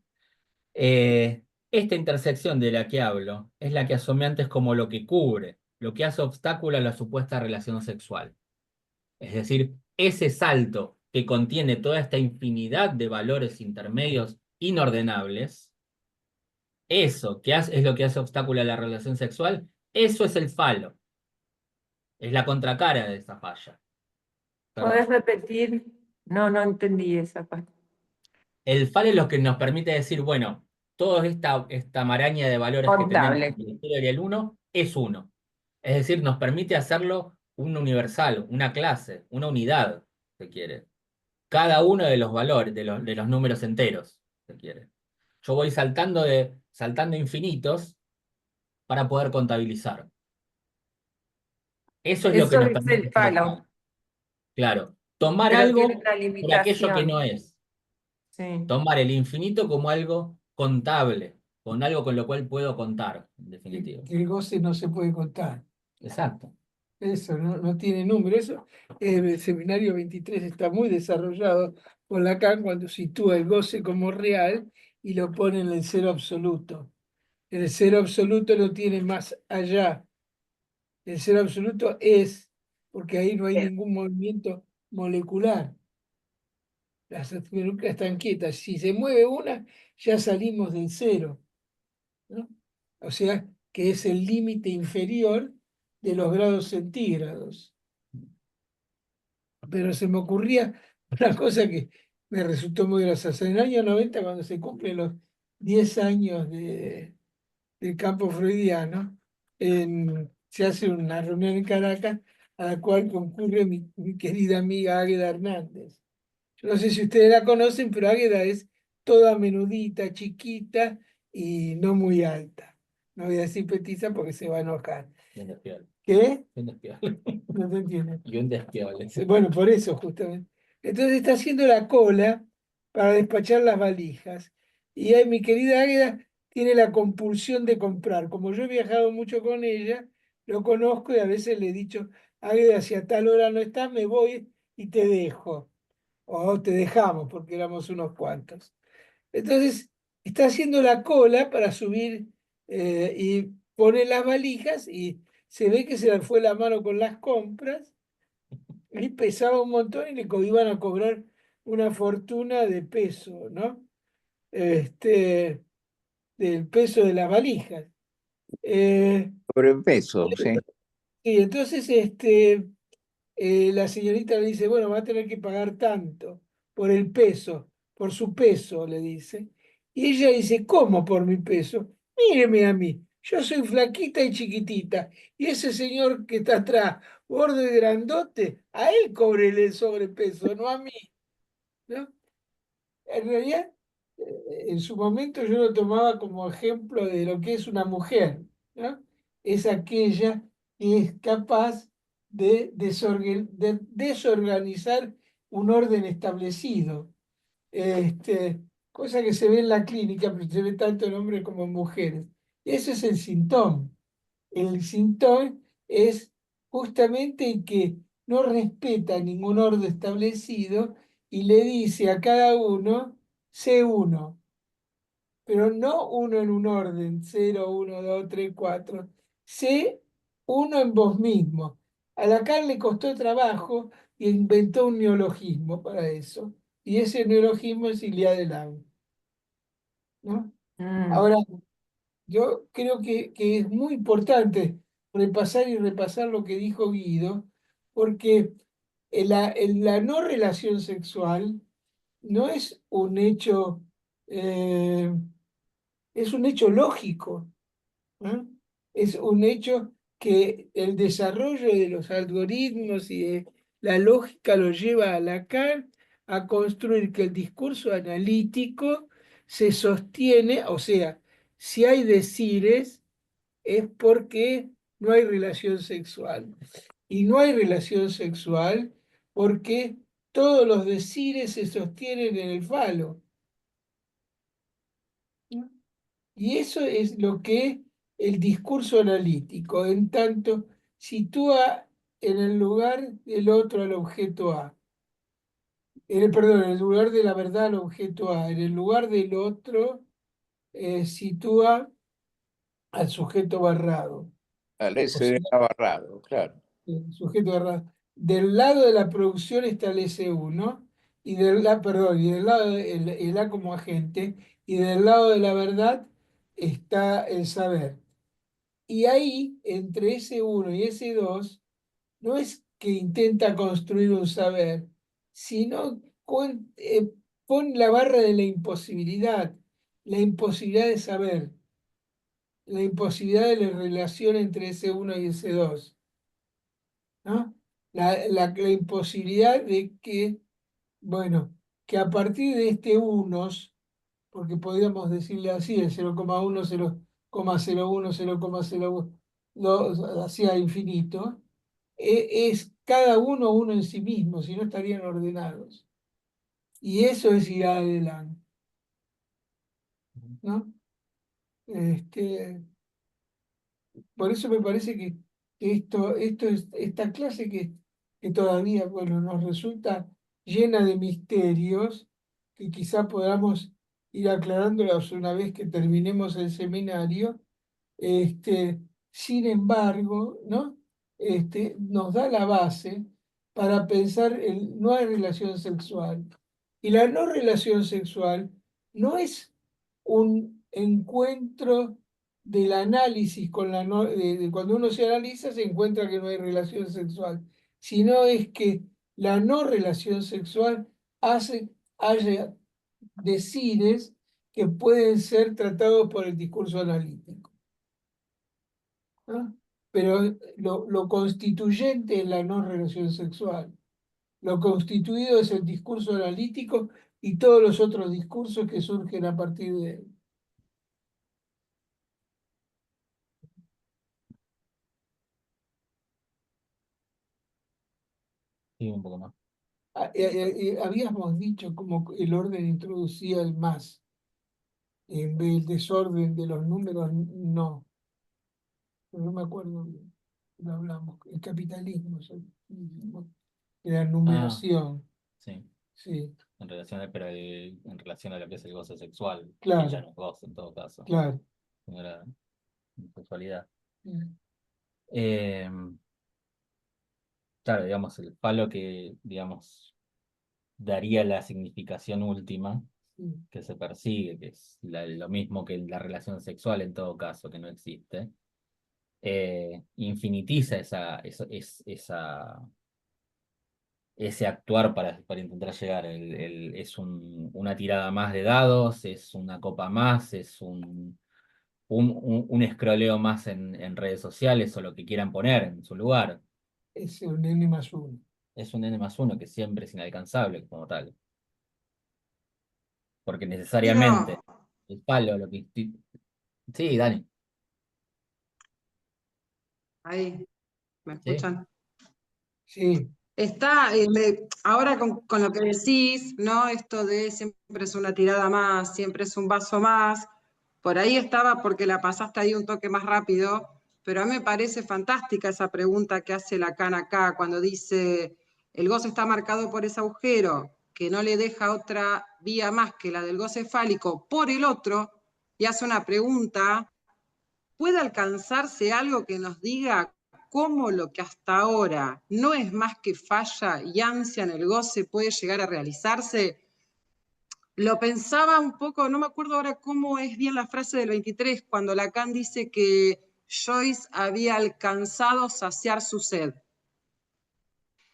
Speaker 5: esta intersección de la que hablo es la que asomé antes como lo que cubre, lo que hace obstáculo a la supuesta relación sexual. Es decir, ese salto que contiene toda esta infinidad de valores intermedios inordenables, eso que es lo que hace obstáculo a la relación sexual, eso es el falo. Es la contracara de esa falla.
Speaker 4: ¿Podés
Speaker 5: Perdón.
Speaker 4: repetir? No, no entendí esa parte.
Speaker 5: El falo es lo que nos permite decir, bueno, toda esta maraña de valores que tenemos
Speaker 4: Contable.
Speaker 5: entre el 0 y el 1 es 1. Es decir, nos permite hacerlo un universal, una clase, una unidad, si quiere. Cada uno de los valores, de los números enteros, si quiere. Yo voy saltando infinitos para poder contabilizar. Eso es lo que
Speaker 4: Eso
Speaker 5: nos
Speaker 4: es
Speaker 5: permite
Speaker 4: el
Speaker 5: hacer el
Speaker 4: falo,
Speaker 5: falo. Claro, tomar
Speaker 4: pero tiene
Speaker 5: algo
Speaker 4: una
Speaker 5: por aquello que no
Speaker 4: limitación.
Speaker 5: es.
Speaker 4: Sí.
Speaker 5: Tomar el infinito como algo contable, con algo con lo cual puedo contar, en definitiva.
Speaker 2: Que el goce no se puede contar.
Speaker 5: Exacto.
Speaker 2: Eso no tiene número. Eso, el seminario 23 está muy desarrollado por Lacan cuando sitúa el goce como real y lo pone en el cero absoluto. El cero absoluto no tiene más allá. El cero absoluto es, porque ahí no hay
Speaker 3: Bien.
Speaker 2: ningún movimiento molecular. Las moléculas están quietas. Si se mueve una, ya salimos del cero, ¿no? O sea, que es el límite inferior de los grados centígrados. Pero se me ocurría una cosa que me resultó muy graciosa. En el año 90, cuando se cumplen los 10 años del campo freudiano, se hace una reunión en Caracas a la cual concurre mi querida amiga Águeda Hernández. Yo no sé si ustedes la conocen, pero Águeda es toda menudita, chiquita y no muy alta. No voy a decir petiza porque se va a enojar.
Speaker 5: Y un despiole.
Speaker 2: ¿Qué?
Speaker 5: Y un despiole.
Speaker 2: No te entiendo.
Speaker 5: Y un despiole.
Speaker 2: Bueno, por eso justamente. Entonces está haciendo la cola para despachar las valijas. Y ahí mi querida Águeda tiene la compulsión de comprar. Como yo he viajado mucho con ella, lo conozco y a veces le he dicho, Águeda, si a tal hora no estás, me voy y te dejo. O te dejamos, porque éramos unos cuantos. Entonces, está haciendo la cola para subir y pone las valijas y se ve que se le fue la mano con las compras y pesaba un montón y iban a cobrar una fortuna de peso, ¿no? Del peso de las valijas.
Speaker 6: Sobrepeso, sí.
Speaker 2: Y entonces la señorita le dice, bueno, va a tener que pagar tanto por el peso, por su peso, le dice. Y ella dice, ¿cómo por mi peso? Míreme a mí, yo soy flaquita y chiquitita, y ese señor que está atrás, gordo y grandote, a él cóbrele el sobrepeso, no a mí, ¿no? En realidad, en su momento yo lo tomaba como ejemplo de lo que es una mujer, ¿no? Es aquella que es capaz de desorganizar un orden establecido. Cosa que se ve en la clínica, pero se ve tanto en hombres como en mujeres. Ese es el síntoma. El síntoma es justamente el que no respeta ningún orden establecido y le dice a cada uno, sé uno, pero no uno en un orden, 0, 1, 2, 3, 4. Sé uno en vos mismo. A Lacan le costó trabajo y inventó un neologismo para eso. Y ese neologismo es Ilía de Lang, ¿no?
Speaker 4: Mm.
Speaker 2: Ahora, yo creo que es muy importante repasar y repasar lo que dijo Guido, porque la no relación sexual no es un hecho, eh, es un hecho lógico, ¿no? Es un hecho que el desarrollo de los algoritmos y de la lógica lo lleva a Lacan a construir que el discurso analítico se sostiene, o sea, si hay decires, es porque no hay relación sexual. Y no hay relación sexual porque todos los decires se sostienen en el falo, ¿no? Y eso es lo que el discurso analítico, en tanto sitúa en el lugar del otro al objeto A. Perdón, en el lugar de la verdad al objeto A. En el lugar del otro sitúa al sujeto barrado.
Speaker 6: Al
Speaker 2: O
Speaker 6: ese
Speaker 2: sea,
Speaker 6: era Barrado, claro.
Speaker 2: el sujeto barrado. Del lado de la producción está el S1, perdón, y del lado el A como agente, y del lado de la verdad está el saber. Y ahí, entre ese uno y ese 2 no es que intenta construir un saber, sino pone la barra de la imposibilidad de saber, la imposibilidad de la relación entre ese uno y ese 2, ¿no? La imposibilidad de que, bueno, que a partir de este unos, porque podríamos decirle así, el 0,1, 0,01, 0,02, hacia infinito, es cada uno en sí mismo, si no estarían ordenados. Y eso es ir adelante, ¿no? Este, por eso me parece que esto es esta clase que todavía, bueno, nos resulta llena de misterios, que quizá podamos ir aclarándolos una vez que terminemos el seminario. Este, sin embargo, ¿no? Nos da la base para pensar en no hay relación sexual. Y la no relación sexual no es un encuentro del análisis con de cuando uno se analiza se encuentra que no hay relación sexual, sino es que la no relación sexual haya decires que pueden ser tratados por el discurso analítico, ¿no? Pero lo constituyente es la no relación sexual. Lo constituido es el discurso analítico y todos los otros discursos que surgen a partir de él.
Speaker 5: Sí, un poco más.
Speaker 2: Habíamos dicho como el orden introducía el más, en vez del desorden de los números, no, pero no me acuerdo bien. Lo hablamos, el capitalismo, la
Speaker 5: Ah,
Speaker 2: numeración,
Speaker 5: sí.
Speaker 2: sí,
Speaker 5: En relación en relación a lo que es el goce sexual, que ya
Speaker 2: claro,
Speaker 5: no es goce en todo caso,
Speaker 2: claro.
Speaker 5: no era sexualidad.
Speaker 2: Mm,
Speaker 5: Eh, claro, digamos, el palo que, digamos, daría la significación última
Speaker 2: sí.
Speaker 5: que se persigue, que es lo mismo que la relación sexual en todo caso, que no existe, infinitiza ese actuar para intentar llegar. Es una tirada más de dados, es una copa más, es un escroleo más en redes sociales o lo que quieran poner en su lugar.
Speaker 2: Es un N+1.
Speaker 5: Es un N+1 que siempre es inalcanzable como tal. Porque necesariamente
Speaker 9: Pero,
Speaker 5: el palo, Sí, Dani.
Speaker 9: ahí, ¿me
Speaker 5: Sí.
Speaker 9: escuchan?
Speaker 2: Sí,
Speaker 9: Está, ahora con lo que decís, ¿no? Esto de siempre es una tirada más, siempre es un vaso más. Por ahí estaba porque la pasaste ahí un toque más rápido, pero a mí me parece fantástica esa pregunta que hace Lacan acá, cuando dice, el goce está marcado por ese agujero, que no le deja otra vía más que la del goce fálico por el otro, y hace una pregunta. ¿Puede alcanzarse algo que nos diga cómo lo que hasta ahora no es más que falla y ansia en el goce puede llegar a realizarse? Lo pensaba un poco, no me acuerdo ahora cómo es bien la frase del 23, cuando Lacan dice que Joyce había alcanzado saciar su sed.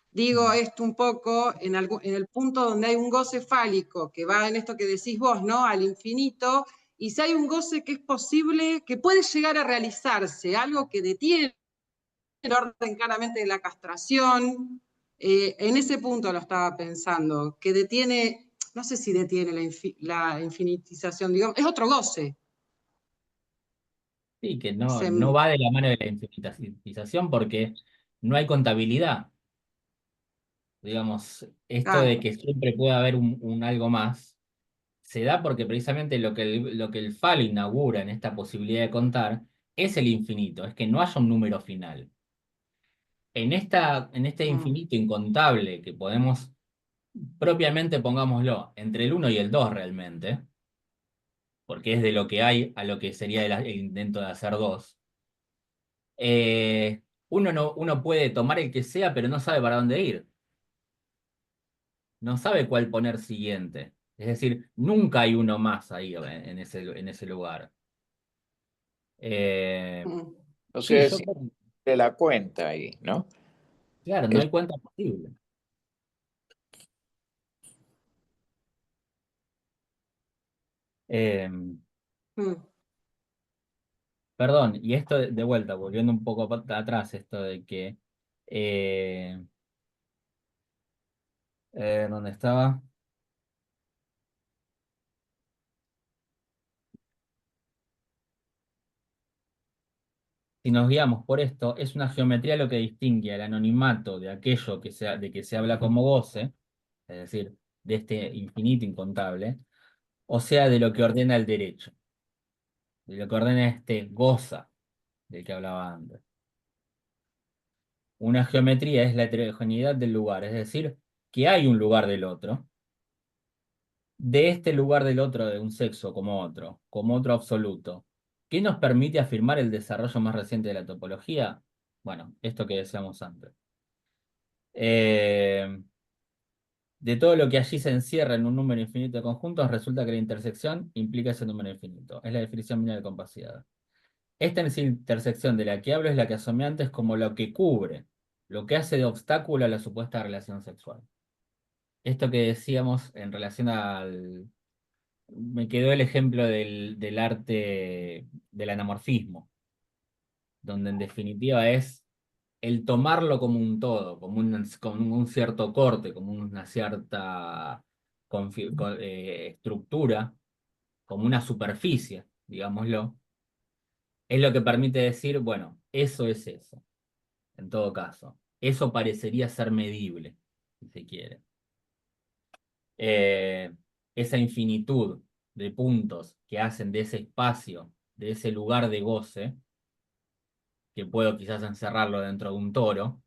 Speaker 9: Digo esto un poco en el punto donde hay un goce fálico, que va en esto que decís vos, ¿no? Al infinito, y si hay un goce que es posible, que puede llegar a realizarse, algo que detiene el orden claramente de la castración, en ese punto lo estaba pensando, que detiene, no sé si detiene la infinitización, digamos, es otro goce.
Speaker 5: Sí, que
Speaker 9: Se,
Speaker 5: no va de la mano de la infinitización porque no hay contabilidad. Digamos, esto
Speaker 9: ah,
Speaker 5: de que siempre puede haber un algo más, se da porque precisamente lo que el falo inaugura en esta posibilidad de contar es el infinito, es que no haya un número final. En este infinito incontable que podemos, propiamente pongámoslo, entre el 1 y el 2 realmente, porque es de lo que hay a lo que sería el intento de hacer 2. Uno puede tomar el que sea, pero no sabe para dónde ir. No sabe cuál poner siguiente. Es decir, nunca hay uno más ahí en ese lugar. Eh,
Speaker 6: O
Speaker 5: sí,
Speaker 6: sea,
Speaker 5: yo
Speaker 6: si
Speaker 5: creo que,
Speaker 6: de la cuenta ahí, ¿no?
Speaker 5: claro, no
Speaker 6: Es-
Speaker 5: hay cuenta posible. Eh, Perdón, y esto de vuelta, volviendo un poco atrás, esto de que, eh, ¿dónde estaba? Si nos guiamos por esto, es una geometría lo que distingue al anonimato de aquello de que se habla como goce, es decir, de este infinito incontable, o sea, de lo que ordena el derecho, de lo que ordena este goza del que hablaba antes. Una geometría es la heterogeneidad del lugar, es decir, que hay un lugar del otro, de este lugar del otro de un sexo como otro absoluto. ¿Qué nos permite afirmar el desarrollo más reciente de la topología? Bueno, esto que decíamos antes. Eh, de todo lo que allí se encierra en un número infinito de conjuntos, resulta que la intersección implica ese número infinito. Es la definición mínima de compacidad. Esta intersección de la que hablo es la que asomé antes como lo que cubre, lo que hace de obstáculo a la supuesta relación sexual. Esto que decíamos en relación al... Me quedó el ejemplo del arte del anamorfismo, donde en definitiva es el tomarlo como un todo, como un cierto corte, como una cierta estructura, como una superficie, digámoslo, es lo que permite decir, bueno, eso es eso, en todo caso. Eso parecería ser medible, si se quiere. Eh, esa infinitud de puntos que hacen de ese espacio, de ese lugar de goce, que puedo quizás encerrarlo dentro de un toro,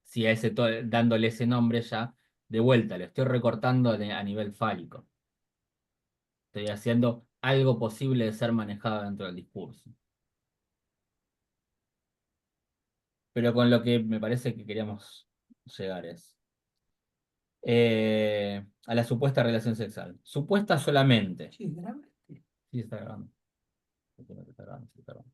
Speaker 5: si a dándole ese nombre ya, de vuelta, lo estoy recortando a nivel fálico. Estoy haciendo algo posible de ser manejado dentro del discurso. Pero con lo que me parece que queríamos llegar es a la supuesta relación sexual. Supuesta solamente.
Speaker 2: sí, grabaste.
Speaker 5: Sí, está grabando. Sí, está grabando, sí, está grabando.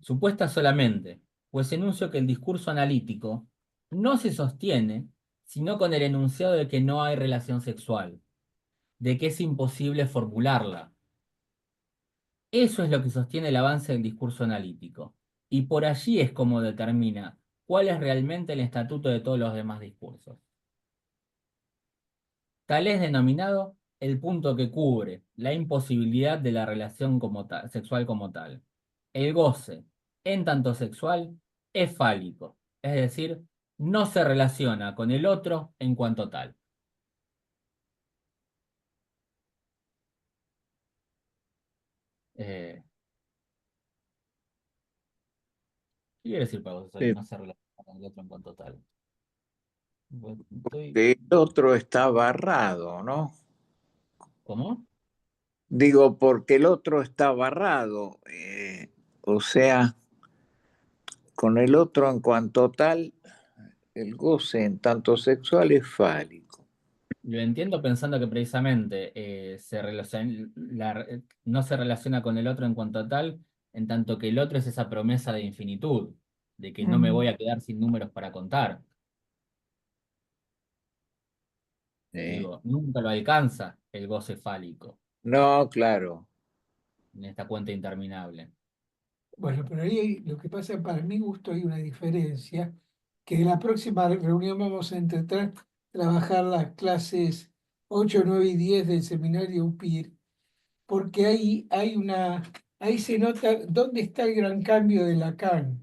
Speaker 5: Supuesta solamente, pues enuncio que el discurso analítico no se sostiene sino con el enunciado de que no hay relación sexual, de que es imposible formularla. Eso es lo que sostiene el avance del discurso analítico, y por allí es como determina cuál es realmente el estatuto de todos los demás discursos. Tal es denominado el punto que cubre la imposibilidad de la relación como tal, sexual como tal. El goce, en tanto sexual, es fálico, es decir, no se relaciona con el otro en cuanto tal. ¿Qué quiere decir para vos eso de
Speaker 6: Sí,
Speaker 5: no se relaciona con el otro en cuanto tal?
Speaker 6: porque el otro está barrado, ¿no?
Speaker 5: ¿Cómo?
Speaker 6: Digo, porque el otro está barrado. O sea, con el otro en cuanto tal, el goce en tanto sexual es fálico.
Speaker 5: Lo entiendo pensando que precisamente no se relaciona con el otro en cuanto tal, en tanto que el otro es esa promesa de infinitud, de que no me voy a quedar sin números para contar.
Speaker 6: ¿Eh?
Speaker 5: Digo, nunca lo alcanza el goce fálico
Speaker 6: No, claro.
Speaker 5: en esta cuenta interminable.
Speaker 2: Bueno, pero lo que pasa, para mi gusto, hay una diferencia, que en la próxima reunión vamos a intentar trabajar las clases 8, 9 y 10 del seminario UPIR, porque ahí se nota dónde está el gran cambio de Lacan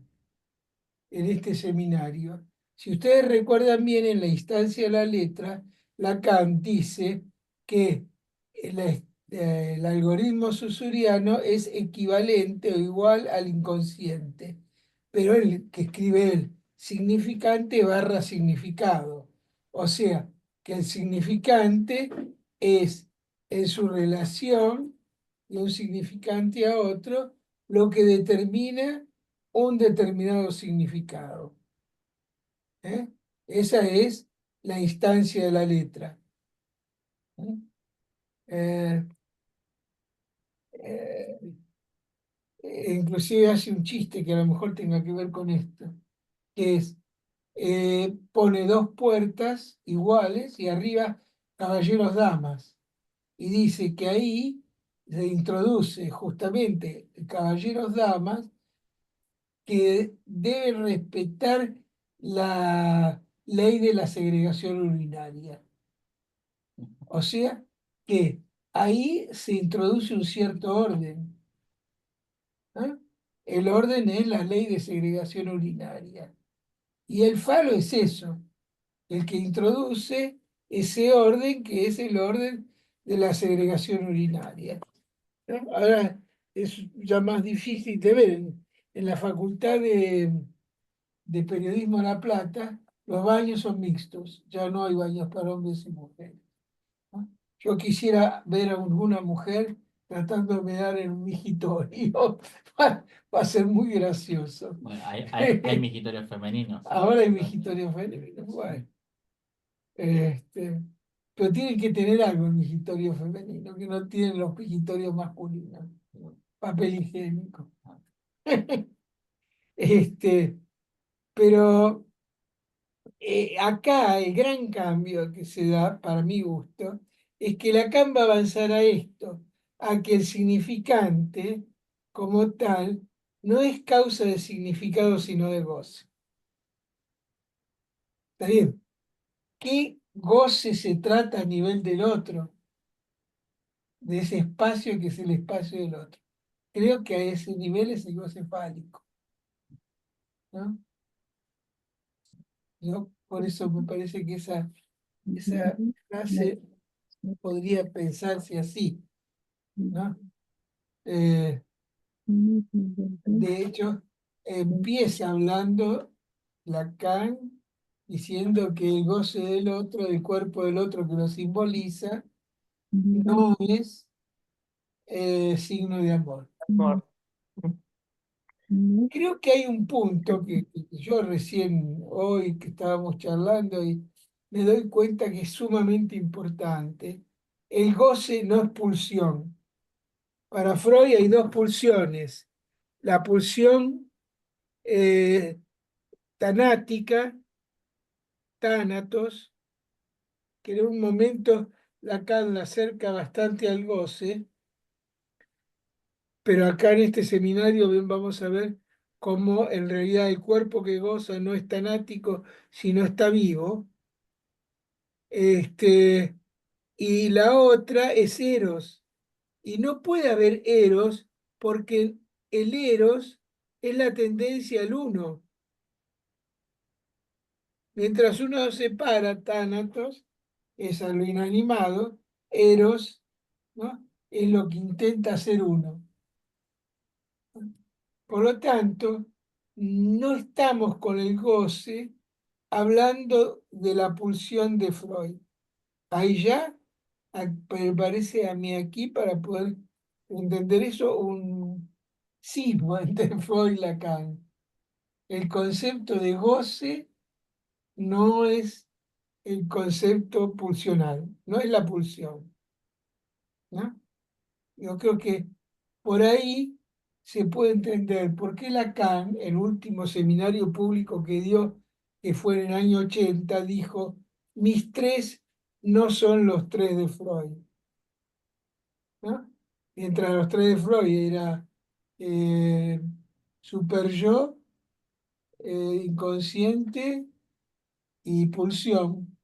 Speaker 2: en este seminario. Si ustedes recuerdan bien, en la instancia de la letra, Lacan dice que el algoritmo susuriano es equivalente o igual al inconsciente, pero el que escribe él, significante barra significado. O sea, que el significante es en su relación de un significante a otro lo que determina un determinado significado. ¿Eh? Esa es la instancia de la letra. ¿Eh? Eh, eh, Inclusive hace un chiste que a lo mejor tenga que ver con esto, que es, pone dos puertas iguales y arriba caballeros damas, y dice que ahí se introduce justamente caballeros damas que deben respetar la ley de la segregación urinaria. O sea que ahí se introduce un cierto orden. ¿Eh? El orden es la ley de segregación urinaria. Y el falo es eso, el que introduce ese orden que es el orden de la segregación urinaria. ¿No? Ahora es ya más difícil de ver. En la Facultad de Periodismo de La Plata, los baños son mixtos, ya no hay baños para hombres y mujeres. ¿No? Yo quisiera ver a alguna mujer tratándome de dar en un migitorio. Va a ser muy gracioso.
Speaker 5: Bueno, hay mijitorios femeninos.
Speaker 2: Ahora hay migitorios femeninos. Bueno, pero tienen que tener algo el migitorio femenino, que no tienen los migitorios masculinos. Papel higiénico. Pero acá el gran cambio que se da, para mi gusto, es que Lacan va a avanzar a esto, a que el significante como tal no es causa de significado sino de goce. ¿Está bien? ¿Qué goce se trata a nivel del otro? De ese espacio que es el espacio del otro. Creo que a ese nivel es el goce fálico, ¿no? Yo, por eso me parece que esa frase podría pensarse así, ¿no? De hecho, empieza hablando Lacan diciendo que el goce del otro, del cuerpo del otro que lo simboliza, no es signo de amor.
Speaker 4: Amor.
Speaker 2: Creo que hay un punto que yo recién hoy que estábamos charlando y me doy cuenta que es sumamente importante. El goce no es pulsión. Para Freud hay dos pulsiones, la pulsión tanática, tánatos, que en un momento Lacan la acerca bastante al goce, pero acá en este seminario vamos a ver cómo en realidad el cuerpo que goza no es tanático, sino está vivo. Y la otra es eros. Y no puede haber eros porque el eros es la tendencia al uno. Mientras uno separa tánatos, es a lo inanimado, eros, ¿no? Es lo que intenta hacer uno. Por lo tanto, no estamos con el goce hablando de la pulsión de Freud. Ahí ya me parece a mí aquí para poder entender eso un sismo entre Freud y Lacan. El concepto de goce no es el concepto pulsional, no es la pulsión, ¿no? Yo creo que por ahí se puede entender por qué Lacan, el último seminario público que dio, que fue en el año 80, dijo, mis tres no son los tres de Freud, ¿no? Mientras los tres de Freud era eh, super yo, inconsciente y pulsión,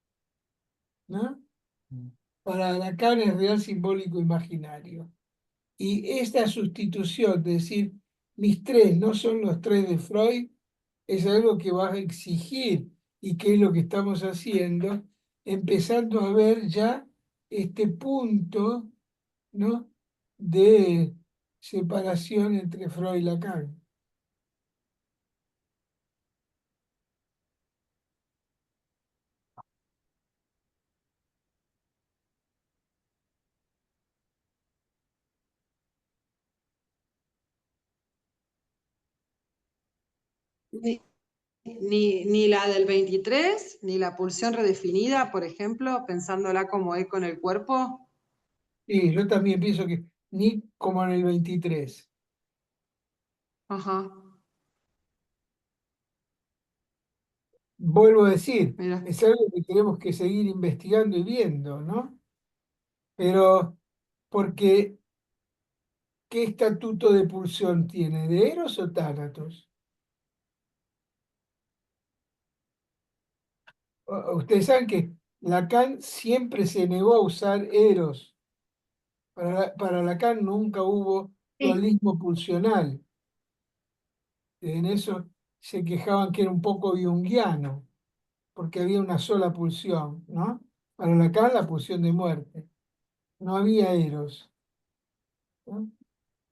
Speaker 2: ¿no? Para Lacan es real, simbólico, imaginario. Y esta sustitución, de decir, mis tres no son los tres de Freud, es algo que va a exigir y que es lo que estamos haciendo, empezando a ver ya este punto, ¿no?, de separación entre Freud y Lacan.
Speaker 9: Ni la del 23, ni la pulsión redefinida, por ejemplo, pensándola como es con el cuerpo.
Speaker 2: Y yo también pienso que ni como en el 23.
Speaker 9: Ajá,
Speaker 2: Vuelvo a decir,
Speaker 9: mira.
Speaker 2: es algo que tenemos que seguir investigando y viendo, ¿no? Pero porque ¿qué estatuto de pulsión tiene? ¿De Eros o Tánatos? Ustedes saben que Lacan siempre se negó a usar Eros. Para Lacan nunca hubo dualismo pulsional. En eso se quejaban que era un poco junguiano, porque había una sola pulsión, ¿no? Para Lacan la pulsión de muerte. No había Eros, ¿no?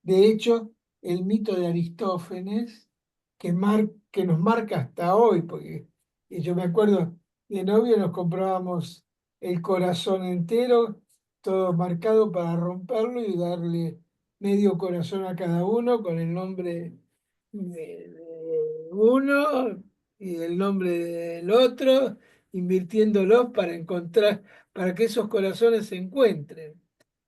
Speaker 2: De hecho, el mito de Aristófanes, que nos marca hasta hoy, porque yo me acuerdo, de novio nos comprábamos el corazón entero, todo marcado para romperlo y darle medio corazón a cada uno con el nombre de uno y el nombre del otro, invirtiéndolos para encontrar, para que esos corazones se encuentren.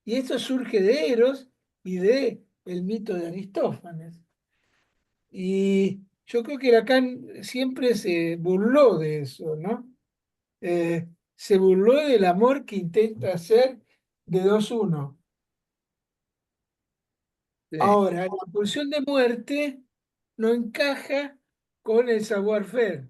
Speaker 2: Y esto surge de Eros y de el mito de Aristófanes. Y yo creo que Lacan siempre se burló de eso, ¿no? Se burló del amor que intenta hacer de dos uno.
Speaker 6: Sí.
Speaker 2: Ahora, la pulsión de muerte no encaja con el savoir-faire,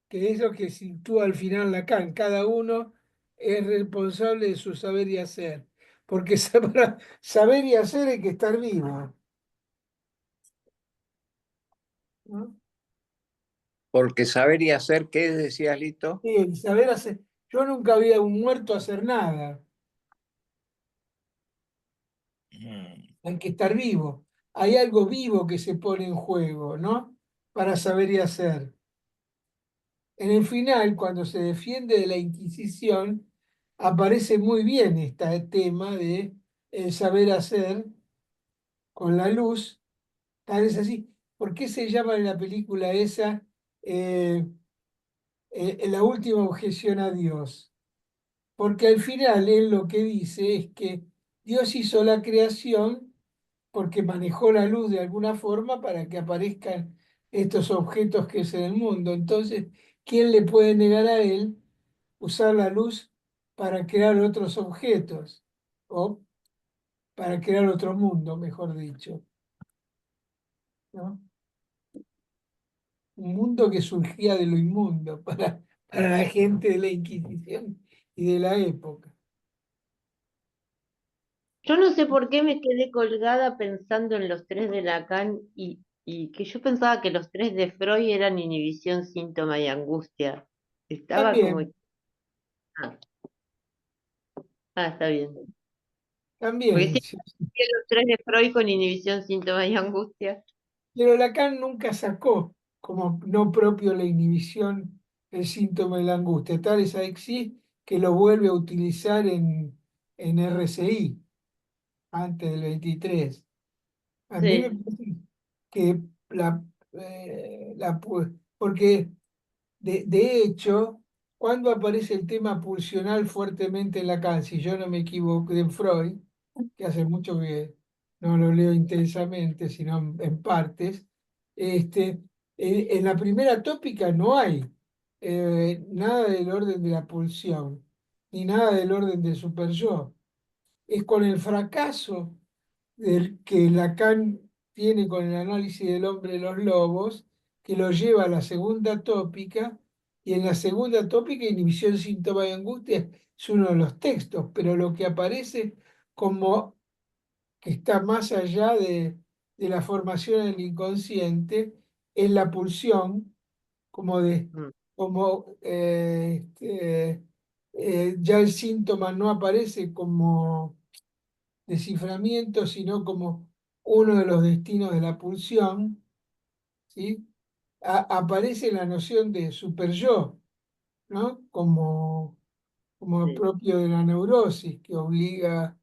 Speaker 2: que es lo que sitúa al final Lacan. Cada uno es responsable de su saber y hacer. Porque para saber y hacer hay que estar vivo, ¿no?
Speaker 6: Porque saber y hacer, ¿qué decías, Lito?
Speaker 2: Sí, el saber hacer. Yo nunca vi a un muerto hacer nada.
Speaker 6: Mm,
Speaker 2: Hay que estar vivo. Hay algo vivo que se pone en juego, ¿no? Para saber y hacer. En el final, cuando se defiende de la Inquisición, aparece muy bien este tema de el saber hacer con la luz. Tal vez así. ¿Por qué se llama en la película esa la última objeción a Dios? Porque al final él lo que dice es que Dios hizo la creación porque manejó la luz de alguna forma para que aparezcan estos objetos que es en el mundo. Entonces, ¿quién le puede negar a él usar la luz para crear otros objetos? O para crear otro mundo, mejor dicho, ¿no? Un mundo que surgía de lo inmundo para la gente de la Inquisición y de la época.
Speaker 8: Yo no sé por qué me quedé colgada pensando en los tres de Lacan y que yo pensaba que los tres de Freud eran inhibición, síntoma y angustia. Estaba como...
Speaker 2: También,
Speaker 8: Ah, está bien. Porque
Speaker 2: también.
Speaker 8: sí,
Speaker 2: Sí.
Speaker 8: los tres de Freud con inhibición, síntoma y angustia.
Speaker 2: Pero Lacan nunca sacó como no propio la inhibición, el síntoma de la angustia. Tal es así que lo vuelve a utilizar en RCI antes del 23. A mí me
Speaker 8: Sí.
Speaker 2: parece que porque de hecho, cuando aparece el tema pulsional fuertemente en Lacan, si yo no me equivoco, en Freud, que hace mucho que no lo leo intensamente, sino en partes, este, en la primera tópica no hay nada del orden de la pulsión, ni nada del orden del superyo. Es con el fracaso que Lacan tiene con el análisis del hombre de los lobos, que lo lleva a la segunda tópica, y en la segunda tópica, inhibición, síntoma y angustia, es uno de los textos, pero lo que aparece como que está más allá de la formación del inconsciente es la pulsión, como de,
Speaker 8: Mm.
Speaker 2: como ya el síntoma no aparece como desciframiento, sino como uno de los destinos de la pulsión, ¿sí? Aparece la noción de superyo, ¿no? Como
Speaker 8: Sí.
Speaker 2: propio de la neurosis, que obliga,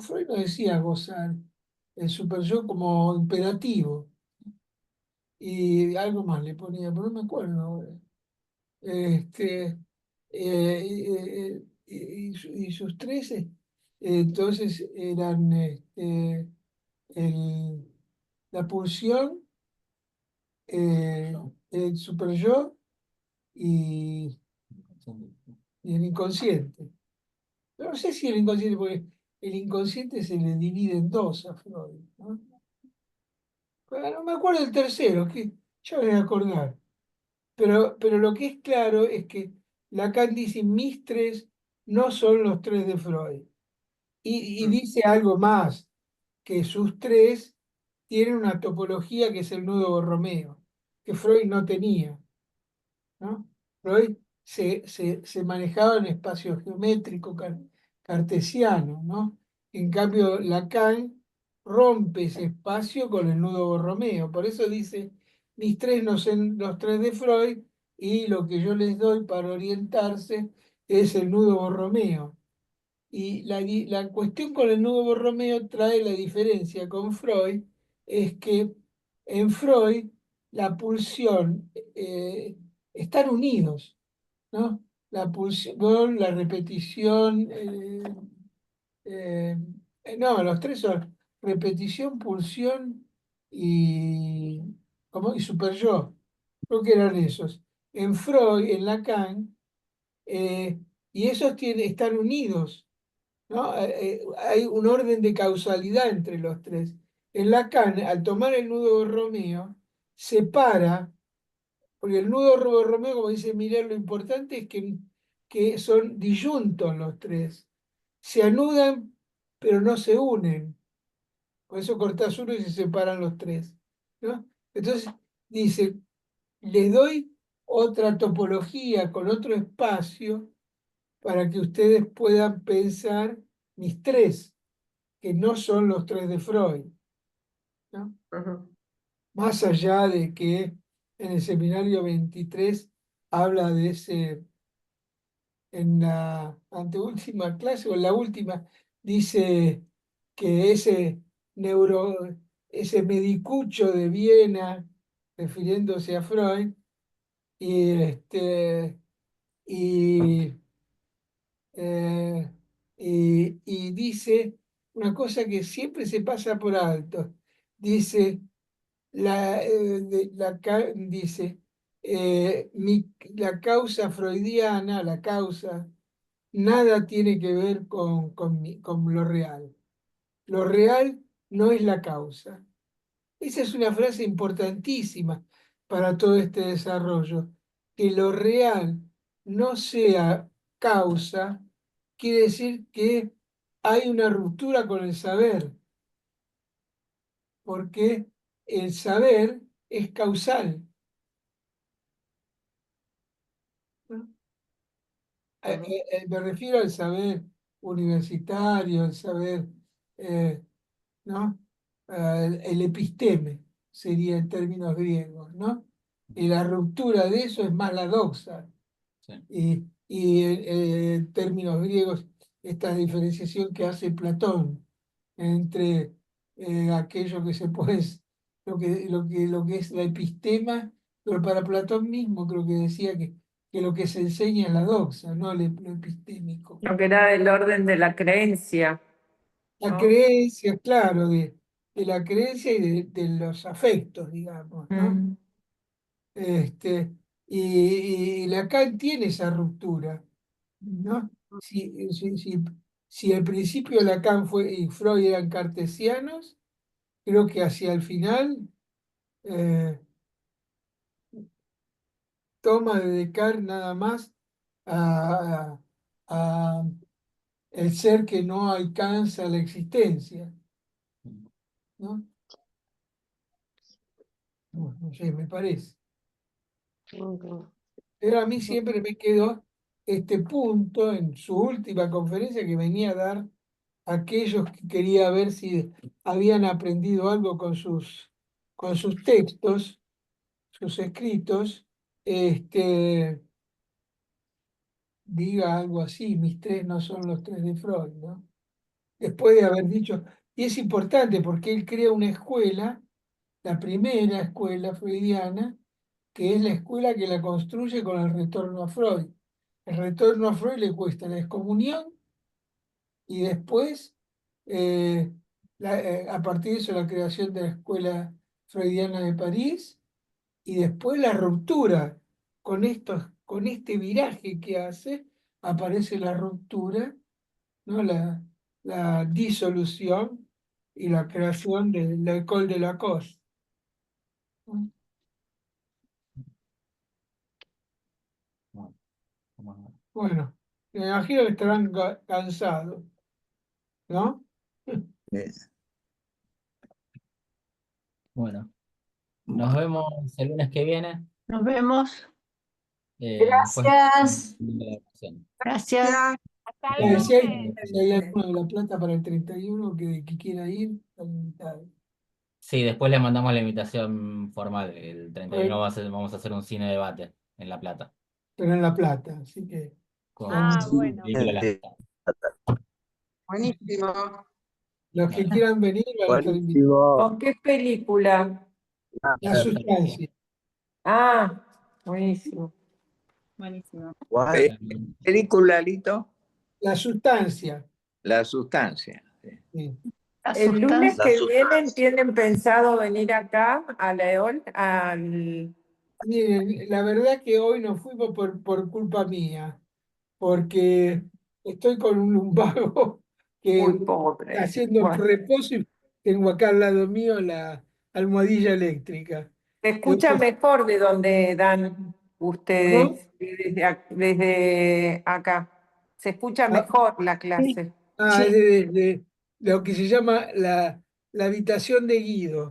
Speaker 2: Freud no decía gozar, el superyo como imperativo, y algo más le ponía, pero no me acuerdo ahora. Este, y sus tres, entonces eran el- la pulsión, el superyo y, y el inconsciente. Pero no sé si el inconsciente, porque el inconsciente se le divide en dos a Freud, ¿no? Pero no me acuerdo del tercero, que yo me voy a acordar. Pero lo que es claro es que Lacan dice, mis tres no son los tres de Freud. Y
Speaker 8: Mm.
Speaker 2: dice algo más, que sus tres tienen una topología que es el nudo borromeo, que Freud no tenía, ¿no? Freud se manejaba en espacio geométrico cartesiano, ¿no? En cambio, Lacan rompe ese espacio con el nudo borromeo. Por eso dice, mis tres no son los tres de Freud y lo que yo les doy para orientarse es el nudo borromeo. Y la cuestión con el nudo Borromeo trae la diferencia con Freud, es que en Freud la pulsión están unidos, ¿no? La pulsión, la repetición, eh, no, los tres son repetición, pulsión y, y superyo. Creo que eran esos. En Freud, en Lacan, y esos están unidos, ¿no? Hay un orden de causalidad entre los tres. En Lacan, al tomar el nudo Romeo, separa, porque el nudo Romeo, como dice Miguel, lo importante es que son disyuntos los tres. Se anudan, pero no se unen. Por eso cortás uno y se separan los tres, ¿no? Entonces, dice, les doy otra topología con otro espacio para que ustedes puedan pensar mis tres, que no son los tres de Freud, ¿no?
Speaker 8: Ajá.
Speaker 2: Más allá de que en el seminario 23 habla de ese, en la anteúltima clase o en la última, dice que ese medicucho de Viena, refiriéndose a Freud, y, y, y dice una cosa que siempre se pasa por alto. Dice, dice la causa freudiana, la causa, nada tiene que ver con lo real. Lo real no es la causa. Esa es una frase importantísima para todo este desarrollo. Que lo real no sea causa, quiere decir que hay una ruptura con el saber, porque el saber es causal, ¿no? Me refiero al saber universitario, al saber, ¿no? El episteme sería en términos griegos, ¿no? Y la ruptura de eso es más la doxa.
Speaker 5: Sí.
Speaker 2: Y en términos griegos, esta diferenciación que hace Platón entre aquello que se puede, lo que es la epistema, pero para Platón mismo creo que decía que lo que se enseña es la doxa, no lo epistémico.
Speaker 4: Lo que era del orden de la creencia,
Speaker 2: La
Speaker 4: ¿no?
Speaker 2: creencia, claro, de la creencia y de los afectos, digamos, ¿no?
Speaker 4: Mm.
Speaker 2: Y Lacan tiene esa ruptura, ¿no? Si al principio Lacan y Freud eran cartesianos, creo que hacia el final toma de Descartes nada más a, a el ser que no alcanza la existencia, ¿no? No sé, me parece. Pero a mí siempre me quedó este punto en su última conferencia que venía a dar a aquellos que quería ver si habían aprendido algo con sus textos, sus escritos, diga algo así, mis tres no son los tres de Freud, ¿no? Después de haber dicho, y es importante porque él crea una escuela, la primera escuela freudiana, que es la escuela que la construye con el retorno a Freud. El retorno a Freud le cuesta la excomunión y después, a partir de eso, la creación de la Escuela Freudiana de París y después la ruptura con este viraje que hace, aparece la ruptura, ¿no? La disolución y la creación de la École de Lacoste. Bueno, me imagino que estarán cansados, ¿no?
Speaker 5: Bueno, nos vemos el lunes que viene.
Speaker 3: Nos vemos.
Speaker 5: Después
Speaker 3: Gracias.
Speaker 5: de la grabación.
Speaker 3: Gracias.
Speaker 9: Ya,
Speaker 7: Hasta
Speaker 2: Si
Speaker 7: el
Speaker 2: si hay,
Speaker 7: lunes.
Speaker 2: si hay alguno de La Plata para el 31 que quiera ir, está invitado.
Speaker 5: Sí, después le mandamos la invitación formal. El 31
Speaker 2: Bueno,
Speaker 5: vamos a hacer un cine debate en La Plata.
Speaker 2: pero en La Plata, así que
Speaker 5: Con
Speaker 7: Ah,
Speaker 1: Sí,
Speaker 7: bueno.
Speaker 5: películas.
Speaker 9: buenísimo.
Speaker 2: los que
Speaker 5: Bueno,
Speaker 2: quieran venir van a estar invitados.
Speaker 1: buenísimo.
Speaker 4: ¿Con qué película?
Speaker 2: La sustancia.
Speaker 4: Ah, buenísimo.
Speaker 7: Buenísimo.
Speaker 1: ¿Cuál?
Speaker 6: Película, Lito,
Speaker 2: La sustancia.
Speaker 6: La sustancia. Sí.
Speaker 2: Sí.
Speaker 4: El lunes
Speaker 1: La
Speaker 4: que
Speaker 1: sustancia.
Speaker 4: vienen tienen pensado venir acá a la EOL,
Speaker 2: Miren, la verdad que hoy no fuimos por culpa mía, porque estoy con un lumbago que
Speaker 4: Uy, pobre.
Speaker 2: haciendo
Speaker 4: Bueno,
Speaker 2: reposo y tengo acá al lado mío la almohadilla eléctrica.
Speaker 4: se escucha mejor de donde dan
Speaker 2: ¿Cómo?
Speaker 4: ustedes, desde acá. Se escucha mejor la clase.
Speaker 2: Es de lo que se llama la habitación de Guido.